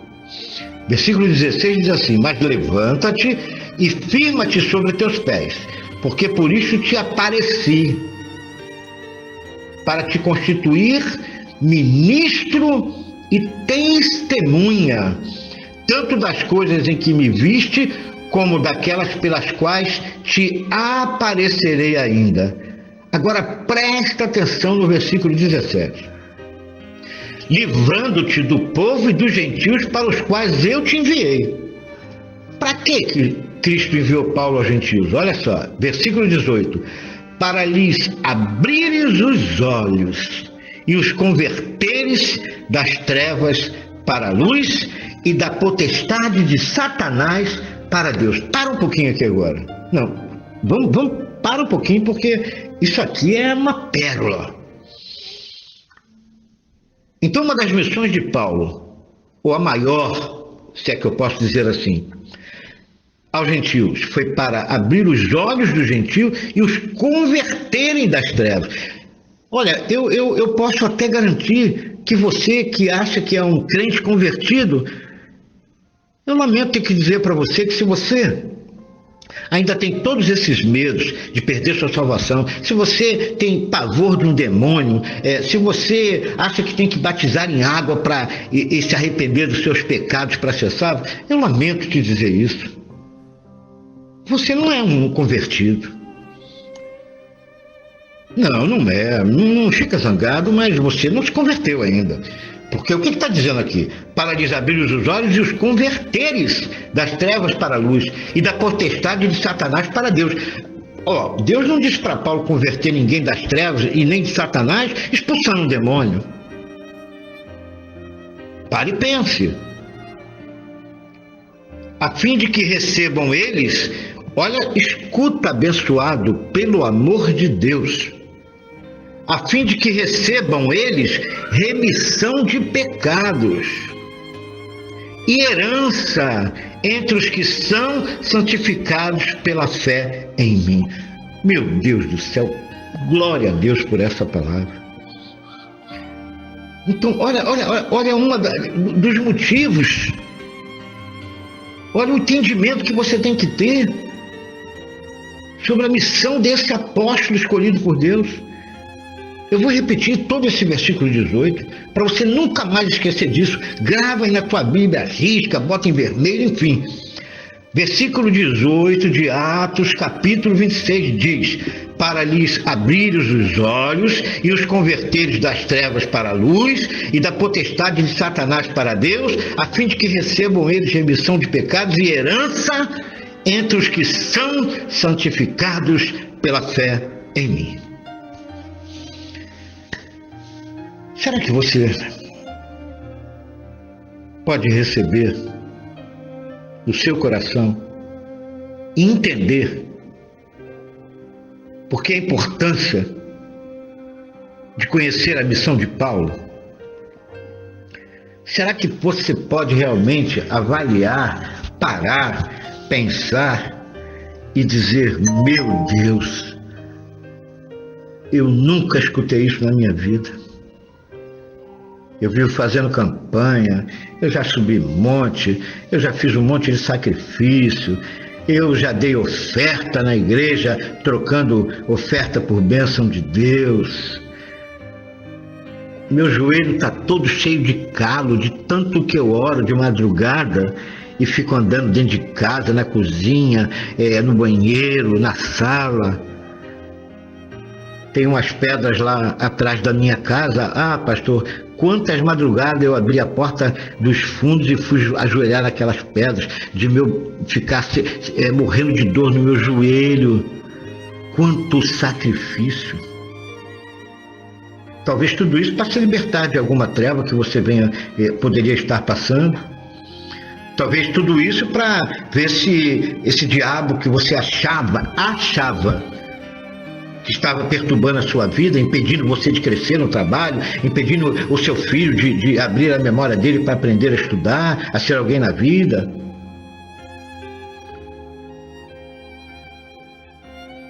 Versículo 16 diz assim: mas levanta-te e firma-te sobre teus pés, porque por isso te apareci, para te constituir ministro e testemunha, tanto das coisas em que me viste, como daquelas pelas quais te aparecerei ainda. Agora presta atenção no versículo 17. Livrando-te do povo e dos gentios para os quais eu te enviei. Para que Cristo enviou Paulo aos gentios? Olha só, versículo 18. Para lhes abrires os olhos e os converteres das trevas para a luz e da potestade de Satanás para Deus. Para um pouquinho aqui agora. Não, vamos para um pouquinho, porque isso aqui é uma pérola. Então, uma das missões de Paulo, ou a maior, se é que eu posso dizer assim, aos gentios, foi para abrir os olhos do gentio e os converterem das trevas. Olha, eu posso até garantir que você que acha que é um crente convertido, eu lamento ter que dizer para você que se você ainda tem todos esses medos de perder sua salvação, se você tem pavor de um demônio, se você acha que tem que batizar em água para e se arrepender dos seus pecados para ser salvo, eu lamento te dizer isso. Você não é um convertido. Não é. Não fica zangado, mas você não se converteu ainda. Porque o que está dizendo aqui? Para lhes abrir os olhos e os converteres das trevas para a luz e da potestade de Satanás para Deus. Deus não disse para Paulo converter ninguém das trevas e nem de Satanás expulsando um demônio. Pare e pense. A fim de que recebam eles, olha, escuta, abençoado, pelo amor de Deus, a fim de que recebam eles remissão de pecados e herança entre os que são santificados pela fé em mim. Meu Deus do céu, glória a Deus por essa palavra. Então, olha dos motivos, olha o entendimento que você tem que ter sobre a missão desse apóstolo escolhido por Deus. Eu vou repetir todo esse versículo 18, para você nunca mais esquecer disso. Grava aí na tua Bíblia, risca, bota em vermelho, enfim. Versículo 18 de Atos, capítulo 26, diz: para lhes abrires os olhos e os converteres das trevas para a luz e da potestade de Satanás para Deus, a fim de que recebam eles remissão de pecados e herança entre os que são santificados pela fé em mim. Será que você pode receber no seu coração e entender por que a importância de conhecer a missão de Paulo? Será que você pode realmente avaliar, parar, pensar e dizer: meu Deus, eu nunca escutei isso na minha vida. Eu vivo fazendo campanha, eu já subi monte, eu já fiz um monte de sacrifício, eu já dei oferta na igreja, trocando oferta por bênção de Deus. Meu joelho está todo cheio de calo, de tanto que eu oro de madrugada e fico andando dentro de casa, na cozinha, no banheiro, na sala. Tem umas pedras lá atrás da minha casa. Ah, pastor, quantas madrugadas eu abri a porta dos fundos e fui ajoelhar naquelas pedras, de ficar morrendo de dor no meu joelho. Quanto sacrifício! Talvez tudo isso para se libertar de alguma treva que você poderia estar passando. Talvez tudo isso para ver se esse diabo que você achava que estava perturbando a sua vida, impedindo você de crescer no trabalho, impedindo o seu filho de abrir a memória dele para aprender a estudar, a ser alguém na vida.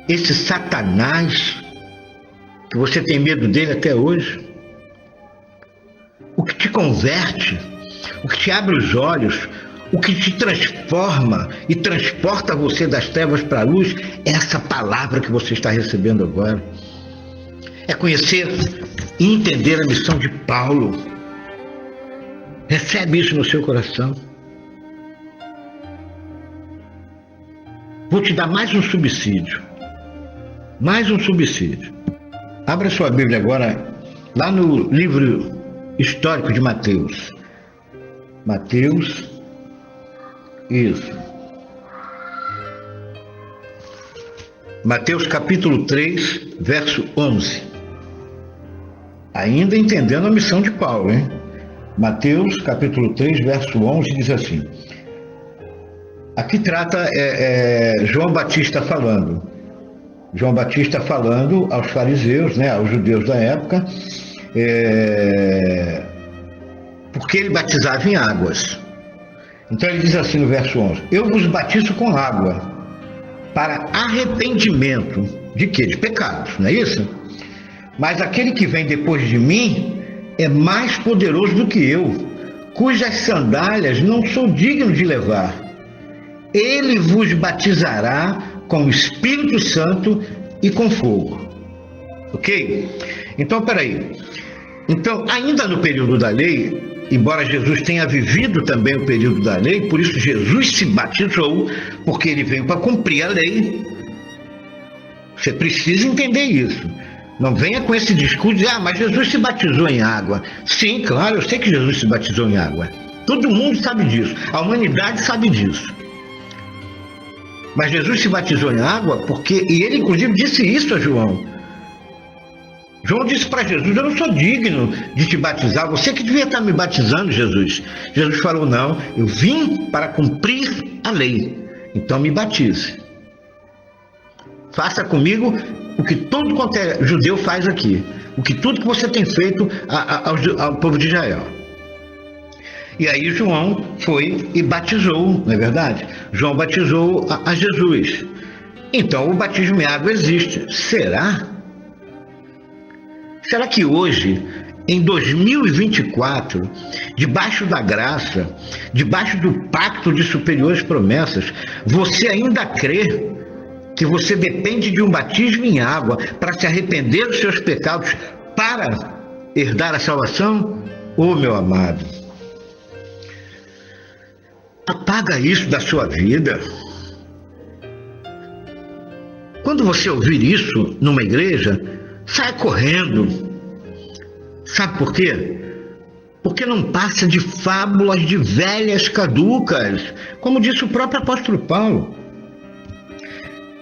Esse Satanás, que você tem medo dele até hoje, o que te converte, o que te abre os olhos, o que te transforma e transporta você das trevas para a luz, é essa palavra que você está recebendo agora. É conhecer e entender a missão de Paulo. Recebe isso no seu coração. Vou te dar mais um subsídio. Mais um subsídio. Abra sua Bíblia agora, lá no livro histórico de Mateus. Mateus. Isso. Mateus capítulo 3, verso 11. ainda entendendo a missão de Paulo, hein? Mateus capítulo 3, verso 11 diz assim, aqui trata João Batista falando aos fariseus, né, aos judeus da época, porque ele batizava em águas. Então ele diz assim no verso 11, eu vos batizo com água para arrependimento de quê? De pecados, não é isso? Mas aquele que vem depois de mim é mais poderoso do que eu, cujas sandálias não sou digno de levar. Ele vos batizará com o Espírito Santo e com fogo. Ok? Então, peraí. Então, ainda no período da lei, embora Jesus tenha vivido também o período da lei, por isso Jesus se batizou, porque ele veio para cumprir a lei. Você precisa entender isso. Não venha com esse discurso de, mas Jesus se batizou em água. Sim, claro, eu sei que Jesus se batizou em água. Todo mundo sabe disso. A humanidade sabe disso. Mas Jesus se batizou em água porque, e ele inclusive disse isso a João. João disse para Jesus, eu não sou digno de te batizar, você que devia estar me batizando, Jesus. Jesus falou, não, eu vim para cumprir a lei, então me batize. Faça comigo o que todo quanto é judeu faz aqui, tudo que você tem feito ao povo de Israel. E aí João foi e batizou, não é verdade? João batizou a Jesus. Então o batismo em água existe. Será? Será que hoje, em 2024, debaixo da graça, debaixo do pacto de superiores promessas, você ainda crê que você depende de um batismo em água para se arrepender dos seus pecados para herdar a salvação? Oh, meu amado, apaga isso da sua vida. Quando você ouvir isso numa igreja, sai correndo. Sabe por quê? Porque não passa de fábulas de velhas caducas, como disse o próprio apóstolo Paulo.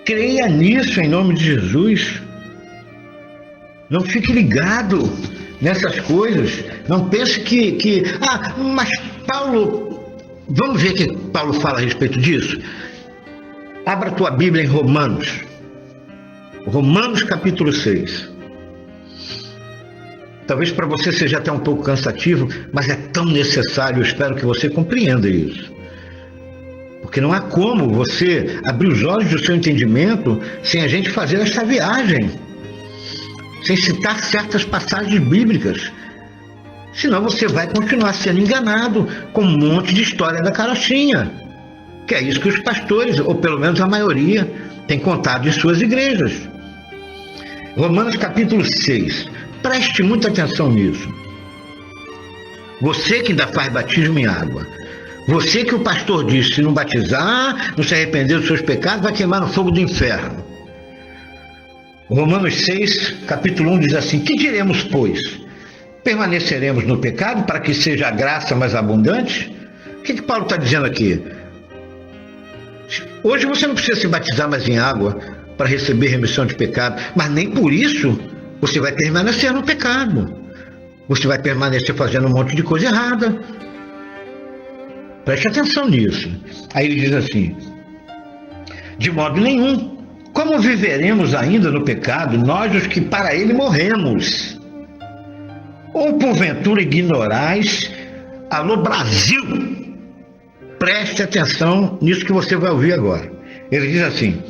Creia nisso em nome de Jesus. Não fique ligado nessas coisas. Não pense mas Paulo... Vamos ver o que Paulo fala a respeito disso? Abra a tua Bíblia em Romanos. Romanos capítulo 6. Talvez para você seja até um pouco cansativo, mas é tão necessário, eu espero que você compreenda isso. Porque não há como você abrir os olhos do seu entendimento sem a gente fazer essa viagem, sem citar certas passagens bíblicas. Senão você vai continuar sendo enganado com um monte de história da carochinha, que é isso que os pastores, ou pelo menos a maioria, têm contado em suas igrejas. Romanos capítulo 6. Preste muita atenção nisso. Você que ainda faz batismo em água, você que o pastor disse, se não batizar, não se arrepender dos seus pecados, vai queimar no fogo do inferno. Romanos 6, capítulo 1 diz assim, que diremos, pois? Permaneceremos no pecado para que seja a graça mais abundante? O que Paulo está dizendo aqui? Hoje você não precisa se batizar mais em água para receber remissão de pecado, mas nem por isso você vai permanecer no pecado. Você vai permanecer fazendo um monte de coisa errada. Preste atenção nisso. Aí ele diz assim, de modo nenhum, como viveremos ainda no pecado, nós os que para ele morremos? Ou porventura ignorais, alô Brasil, preste atenção nisso que você vai ouvir agora. Ele diz assim,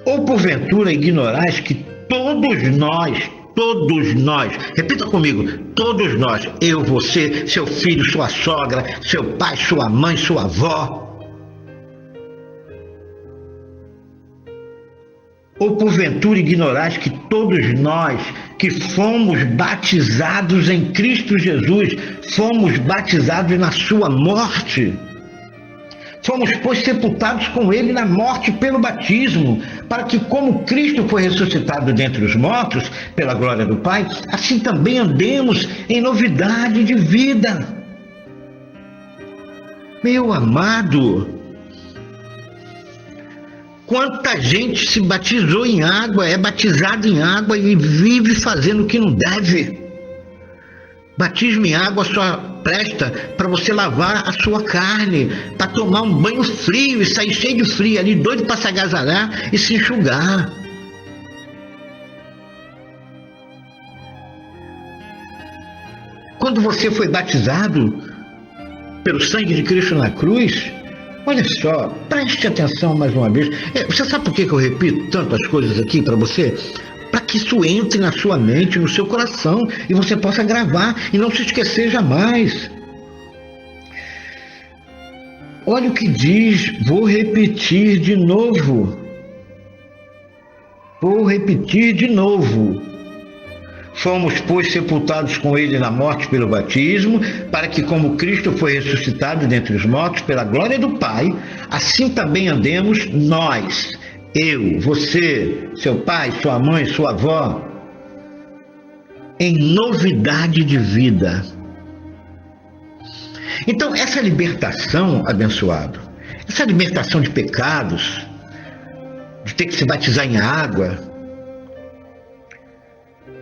ou porventura ignorais que todos nós, repita comigo, todos nós, eu, você, seu filho, sua sogra, seu pai, sua mãe, sua avó, ou porventura ignorais que todos nós que fomos batizados em Cristo Jesus, fomos batizados na sua morte, fomos, pois, sepultados com ele na morte pelo batismo, para que, como Cristo foi ressuscitado dentre os mortos, pela glória do Pai, assim também andemos em novidade de vida. Meu amado, quanta gente se batizou em água, é batizado em água e vive fazendo o que não deve. Batismo em água só presta para você lavar a sua carne, para tomar um banho frio e sair cheio de frio ali, doido para se agasalhar e se enxugar. Quando você foi batizado pelo sangue de Cristo na cruz, olha só, preste atenção mais uma vez. Você sabe por que eu repito tantas coisas aqui para você? Para que isso entre na sua mente, no seu coração, e você possa gravar e não se esquecer jamais. Olha o que diz, vou repetir de novo. Vou repetir de novo. Fomos, pois, sepultados com ele na morte pelo batismo, para que, como Cristo foi ressuscitado dentre os mortos pela glória do Pai, assim também andemos nós, eu, você, seu pai, sua mãe, sua avó, em novidade de vida. Então, essa libertação, abençoado, essa libertação de pecados, de ter que se batizar em água,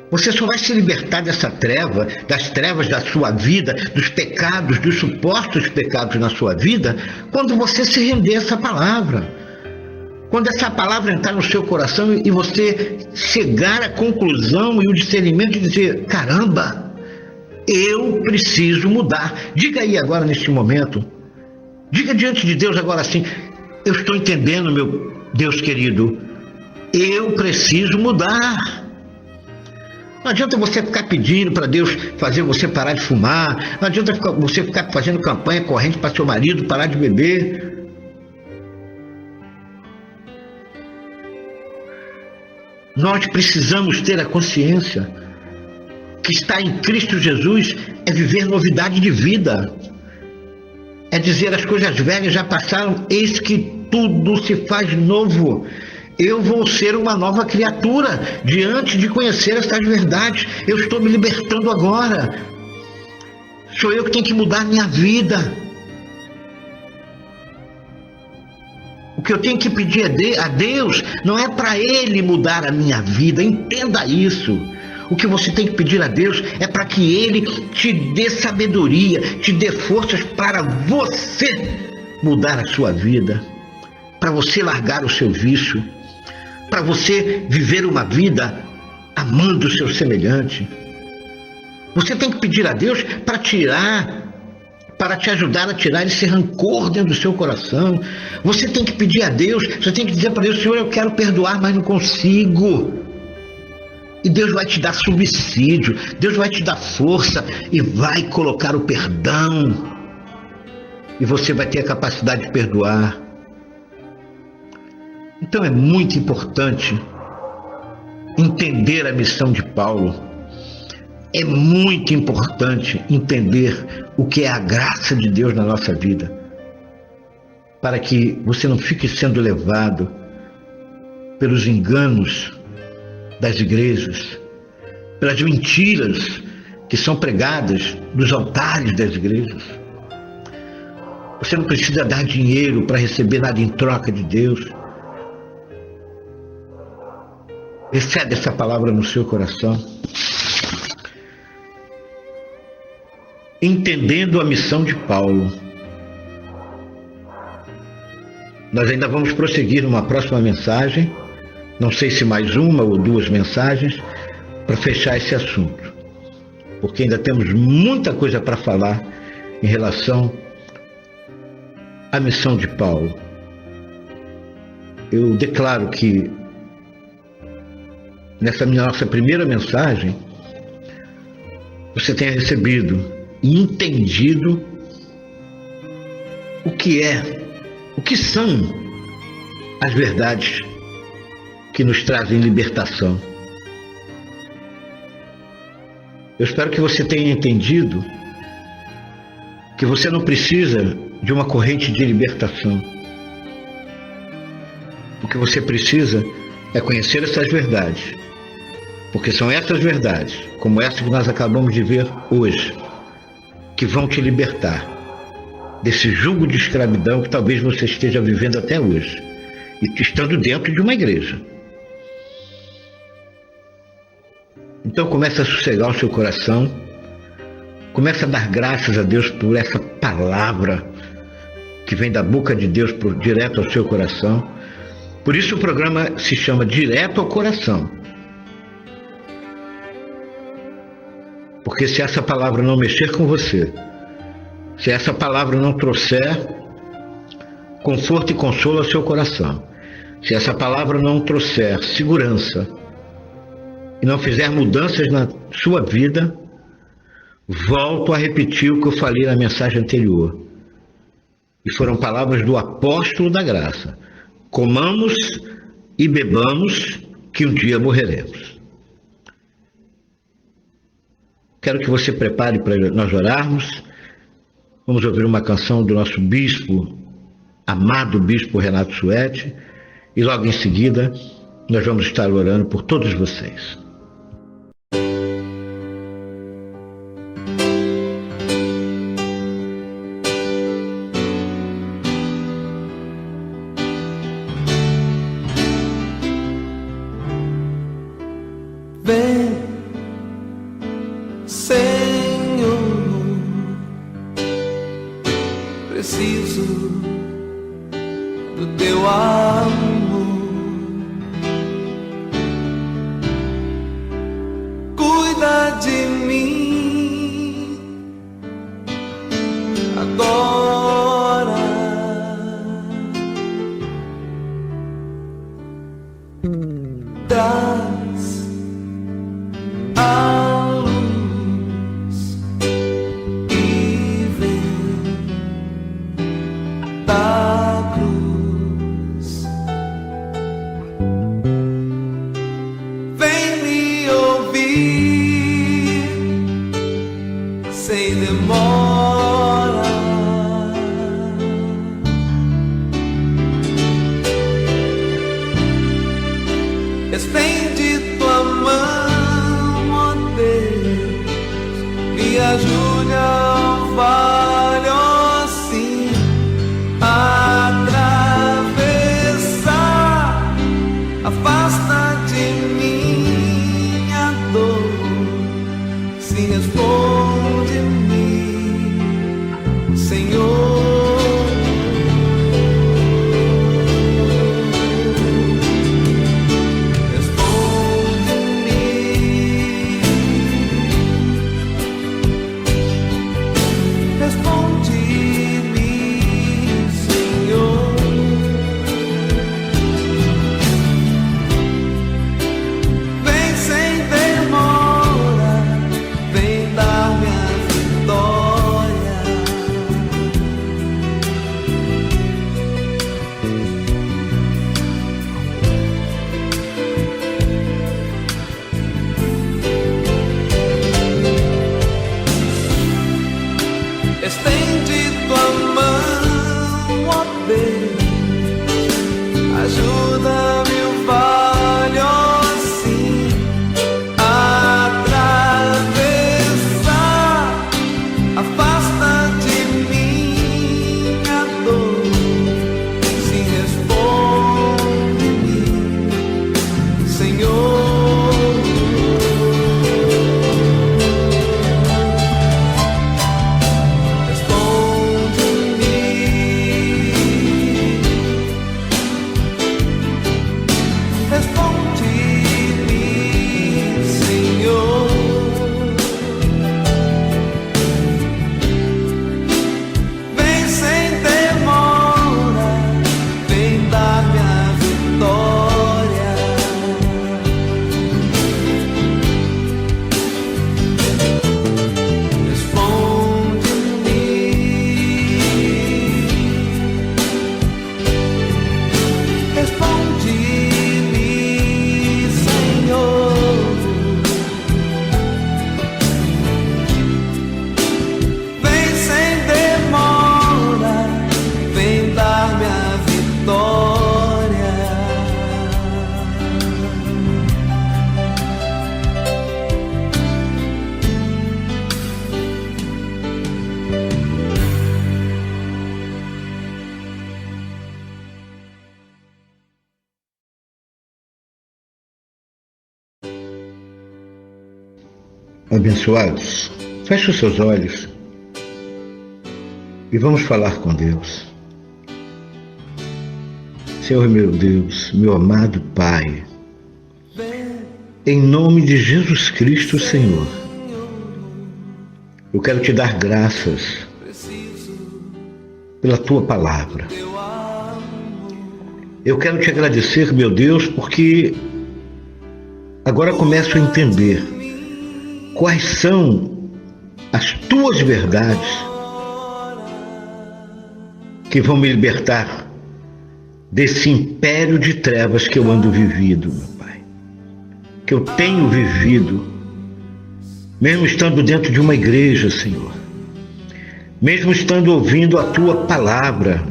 você só vai se libertar dessa treva, das trevas da sua vida, dos pecados, dos supostos pecados na sua vida, quando você se render a essa palavra. Quando essa palavra entrar no seu coração e você chegar à conclusão e o discernimento de dizer, caramba, eu preciso mudar. Diga aí agora neste momento, diga diante de Deus agora assim, eu estou entendendo, meu Deus querido, eu preciso mudar. Não adianta você ficar pedindo para Deus fazer você parar de fumar, não adianta você ficar fazendo campanha corrente para seu marido parar de beber. Nós precisamos ter a consciência que estar em Cristo Jesus é viver novidade de vida. É dizer as coisas velhas já passaram, eis que tudo se faz novo. Eu vou ser uma nova criatura diante de conhecer essas verdades. Eu estou me libertando agora. Sou eu que tenho que mudar a minha vida. O que eu tenho que pedir a Deus não é para Ele mudar a minha vida. Entenda isso. O que você tem que pedir a Deus é para que Ele te dê sabedoria, te dê forças para você mudar a sua vida, para você largar o seu vício, para você viver uma vida amando o seu semelhante. Você tem que pedir a Deus para te ajudar a tirar esse rancor dentro do seu coração. Você tem que pedir a Deus, você tem que dizer para Deus, Senhor, eu quero perdoar, mas não consigo. E Deus vai te dar subsídio, Deus vai te dar força e vai colocar o perdão. E você vai ter a capacidade de perdoar. Então é muito importante entender a missão de Paulo. É muito importante entender o que é a graça de Deus na nossa vida, para que você não fique sendo levado pelos enganos das igrejas, pelas mentiras que são pregadas nos altares das igrejas. Você não precisa dar dinheiro para receber nada em troca de Deus. Recebe essa palavra no seu coração. Entendendo a missão de Paulo. Nós ainda vamos prosseguir numa próxima mensagem, não sei se mais uma ou duas mensagens, para fechar esse assunto, porque ainda temos muita coisa para falar em relação à missão de Paulo. Eu declaro que nessa nossa primeira mensagem você tenha recebido e entendido o que são as verdades que nos trazem libertação. Eu espero que você tenha entendido que você não precisa de uma corrente de libertação. O que você precisa é conhecer essas verdades, porque são essas verdades, como essa que nós acabamos de ver hoje, que vão te libertar desse jugo de escravidão que talvez você esteja vivendo até hoje, e estando dentro de uma igreja. Então comece a sossegar o seu coração, Comece a dar graças a Deus por essa palavra que vem da boca de Deus direto ao seu coração. Por isso o programa se chama Direto ao Coração. Porque se essa palavra não mexer com você, se essa palavra não trouxer conforto e consolo ao seu coração, se essa palavra não trouxer segurança e não fizer mudanças na sua vida, volto a repetir o que eu falei na mensagem anterior. E foram palavras do apóstolo da graça: comamos e bebamos, que um dia morreremos. Quero que você prepare para nós orarmos. Vamos ouvir uma canção do nosso bispo, amado bispo Renato Suete, e logo em seguida nós vamos estar orando por todos vocês. Vem, Senhor, preciso do teu amor. Cuida de mim agora. Traz a luz e vem da cruz. Vem me ouvir sem demora. Estende tua mão, ó Deus, me ajude a vale, ó sim, a atravessar. Afasta de mim a dor, sim, responde-me, Senhor. Estende tua mão, ó Deus, ajuda-me o vale, ó sim, a atravessar. Afasta de mim a dor, sim, responde-me, Senhor. Abençoados, Feche os seus olhos e vamos falar com Deus. Senhor meu Deus, meu amado Pai, em nome de Jesus Cristo, Senhor, eu quero te dar graças pela tua palavra. Eu quero te agradecer, meu Deus, porque agora começo a entender quais são as tuas verdades que vão me libertar desse império de trevas que eu ando vivido, meu Pai, que eu tenho vivido, mesmo estando dentro de uma igreja, Senhor, mesmo estando ouvindo a tua palavra.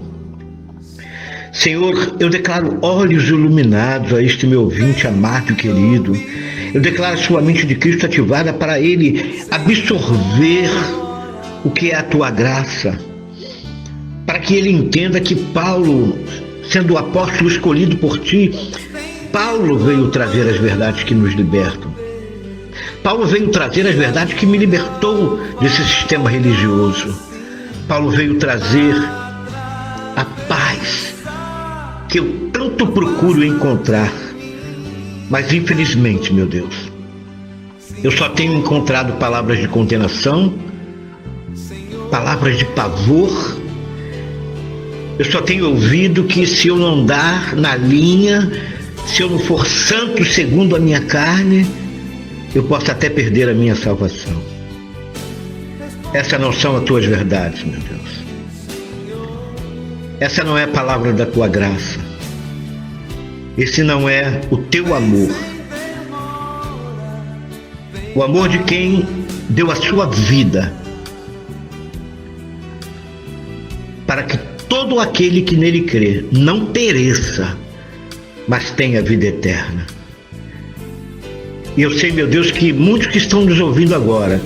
Senhor, eu declaro olhos iluminados a este meu ouvinte amado e querido. Eu declaro a sua mente de Cristo ativada para ele absorver o que é a tua graça, para que ele entenda que Paulo, sendo o apóstolo escolhido por ti, Paulo veio trazer as verdades que nos libertam. Paulo veio trazer as verdades que me libertou desse sistema religioso. Paulo veio trazer a paz que eu tanto procuro encontrar, mas infelizmente, meu Deus, eu só tenho encontrado palavras de condenação, palavras de pavor. Eu só tenho ouvido que se eu não andar na linha, se eu não for santo segundo a minha carne, eu posso até perder a minha salvação. Essas não são as tuas verdades, meu Deus. Essa não é a palavra da tua graça. Esse não é o teu amor. O amor de quem deu a sua vida para que todo aquele que nele crê não pereça, mas tenha vida eterna. E eu sei, meu Deus, que muitos que estão nos ouvindo agora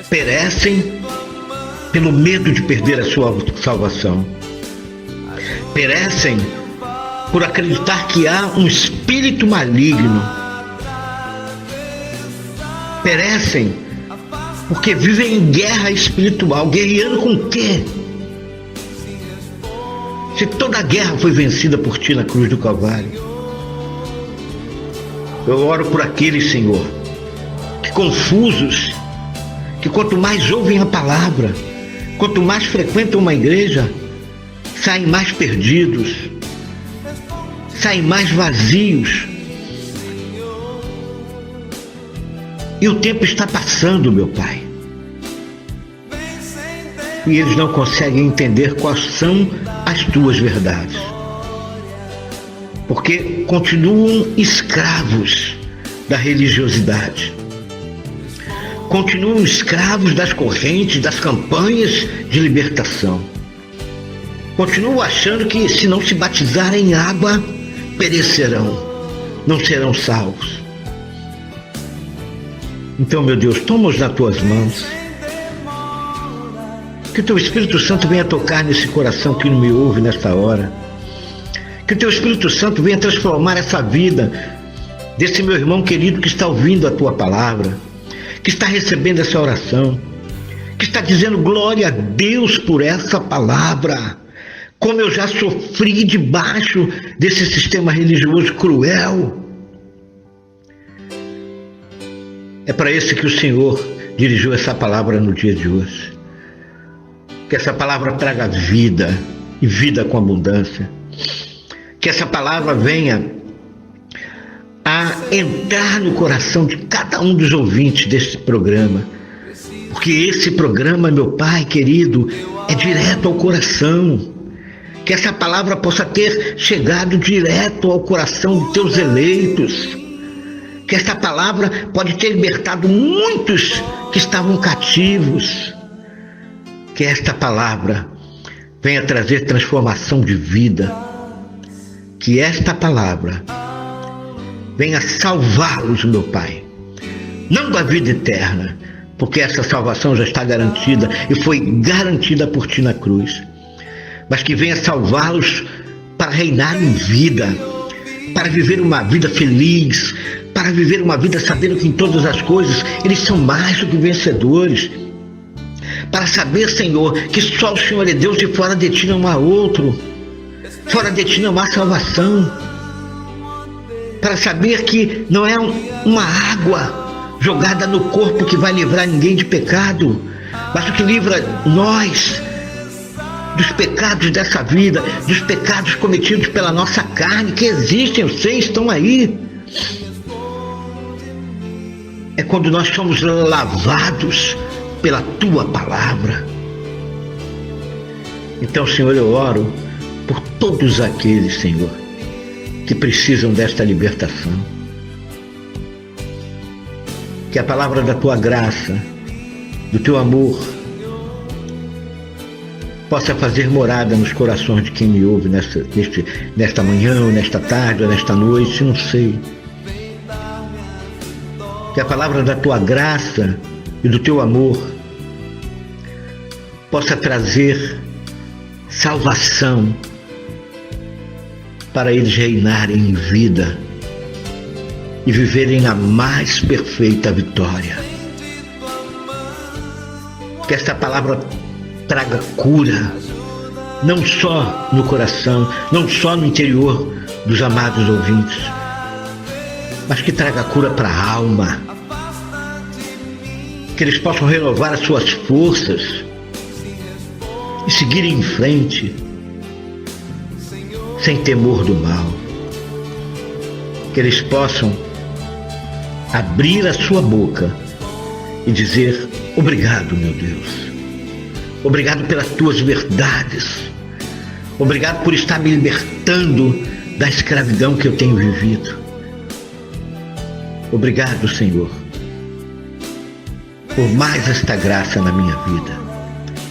perecem pelo medo de perder a sua salvação. Perecem por acreditar que há um espírito maligno. Perecem porque vivem em guerra espiritual. Guerreando com o quê? Se toda a guerra foi vencida por ti na cruz do Calvário. Eu oro por aqueles, Senhor, que confusos, que quanto mais ouvem a palavra, quanto mais frequentam uma igreja, saem mais perdidos, saem mais vazios. E o tempo está passando, meu Pai. E eles não conseguem entender quais são as tuas verdades. Porque continuam escravos da religiosidade. Continuam escravos das correntes, das campanhas de libertação. Continuam achando que se não se batizarem em água, perecerão, não serão salvos. Então, meu Deus, toma-os nas tuas mãos. Que o teu Espírito Santo venha tocar nesse coração que me ouve nesta hora. Que o teu Espírito Santo venha transformar essa vida desse meu irmão querido que está ouvindo a tua palavra, que está recebendo essa oração, que está dizendo glória a Deus por essa palavra. Como eu já sofri debaixo desse sistema religioso cruel. É para esse que o Senhor dirigiu essa palavra no dia de hoje. Que essa palavra traga vida e vida com abundância. Que essa palavra venha a entrar no coração de cada um dos ouvintes deste programa. Porque esse programa, meu Pai querido, é direto ao coração. Que essa palavra possa ter chegado direto ao coração de teus eleitos. Que essa palavra pode ter libertado muitos que estavam cativos. Que esta palavra venha trazer transformação de vida. Que esta palavra venha salvá-los, meu Pai. Não da vida eterna, porque essa salvação já está garantida e foi garantida por ti na cruz. Mas que venha salvá-los para reinar em vida, para viver uma vida feliz, para viver uma vida sabendo que em todas as coisas eles são mais do que vencedores. Para saber, Senhor, que só o Senhor é Deus e fora de Ti não há outro. Fora de Ti não há salvação. Para saber que não é uma água jogada no corpo que vai livrar ninguém de pecado, mas o que livra nós dos pecados dessa vida, dos pecados cometidos pela nossa carne, que existem, eu sei, estão aí. É quando nós somos lavados pela Tua palavra. Então, Senhor, eu oro por todos aqueles, Senhor, que precisam desta libertação. Que a palavra da Tua graça, do Teu amor, possa fazer morada nos corações de quem me ouve nesta manhã, ou nesta tarde, ou nesta noite, não sei. Que a palavra da Tua graça e do Teu amor possa trazer salvação para eles reinarem em vida e viverem a mais perfeita vitória. Que esta palavra traga cura, não só no coração, não só no interior dos amados ouvintes, mas que traga cura para a alma, que eles possam renovar as suas forças e seguirem em frente, sem temor do mal, que eles possam abrir a sua boca e dizer: obrigado, meu Deus. Obrigado pelas Tuas verdades. Obrigado por estar me libertando da escravidão que eu tenho vivido. Obrigado, Senhor, por mais esta graça na minha vida.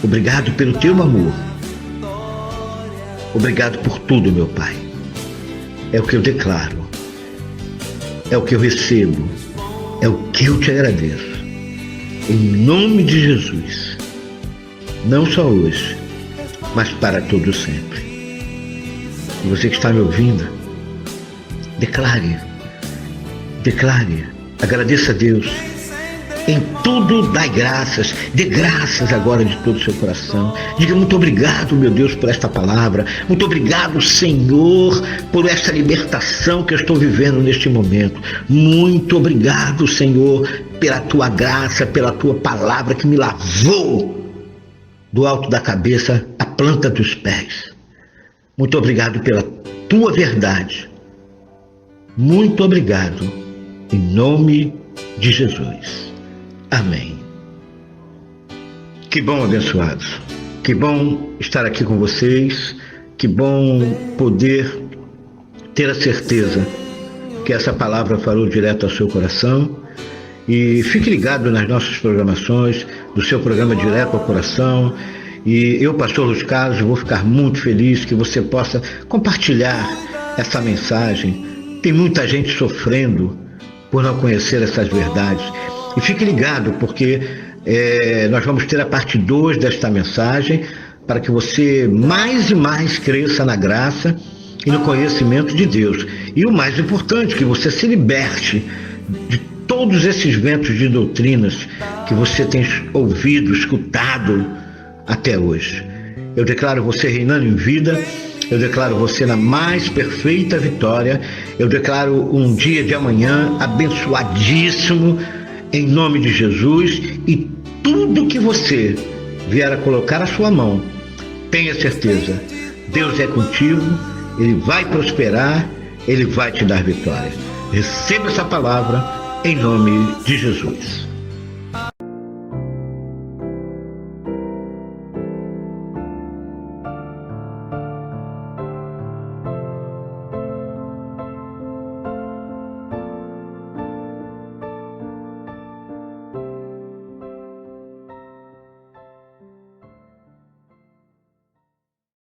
Obrigado pelo Teu amor. Obrigado por tudo, meu Pai. É o que eu declaro. É o que eu recebo. É o que eu Te agradeço. Em nome de Jesus. Não só hoje, mas para todo sempre. E você que está me ouvindo, declare, agradeça a Deus. Em tudo dai graças, dê graças agora de todo o seu coração. Diga: muito obrigado, meu Deus, por esta palavra. Muito obrigado, Senhor, por esta libertação que eu estou vivendo neste momento. Muito obrigado, Senhor, pela Tua graça, pela Tua palavra que me lavou do alto da cabeça à planta dos pés. Muito obrigado pela Tua verdade. Muito obrigado, em nome de Jesus. Amém. Que bom, abençoados. Que bom estar aqui com vocês. Que bom poder ter a certeza que essa palavra falou direto ao seu coração. E fique ligado nas nossas programações, do seu programa Direto ao Coração. E eu, pastor Luiz Carlos, vou ficar muito feliz que você possa compartilhar essa mensagem. Tem muita gente sofrendo por não conhecer essas verdades. E fique ligado, porque nós vamos ter a parte 2 desta mensagem, para que você mais e mais cresça na graça e no conhecimento de Deus. E o mais importante, que você se liberte de todos esses ventos de doutrinas que você tem ouvido, escutado até hoje. Eu declaro você reinando em vida. Eu declaro você na mais perfeita vitória. Eu declaro um dia de amanhã abençoadíssimo, em nome de Jesus. E tudo que você vier a colocar a sua mão, tenha certeza, Deus é contigo, Ele vai prosperar, Ele vai te dar vitória. Receba essa palavra em nome de Jesus.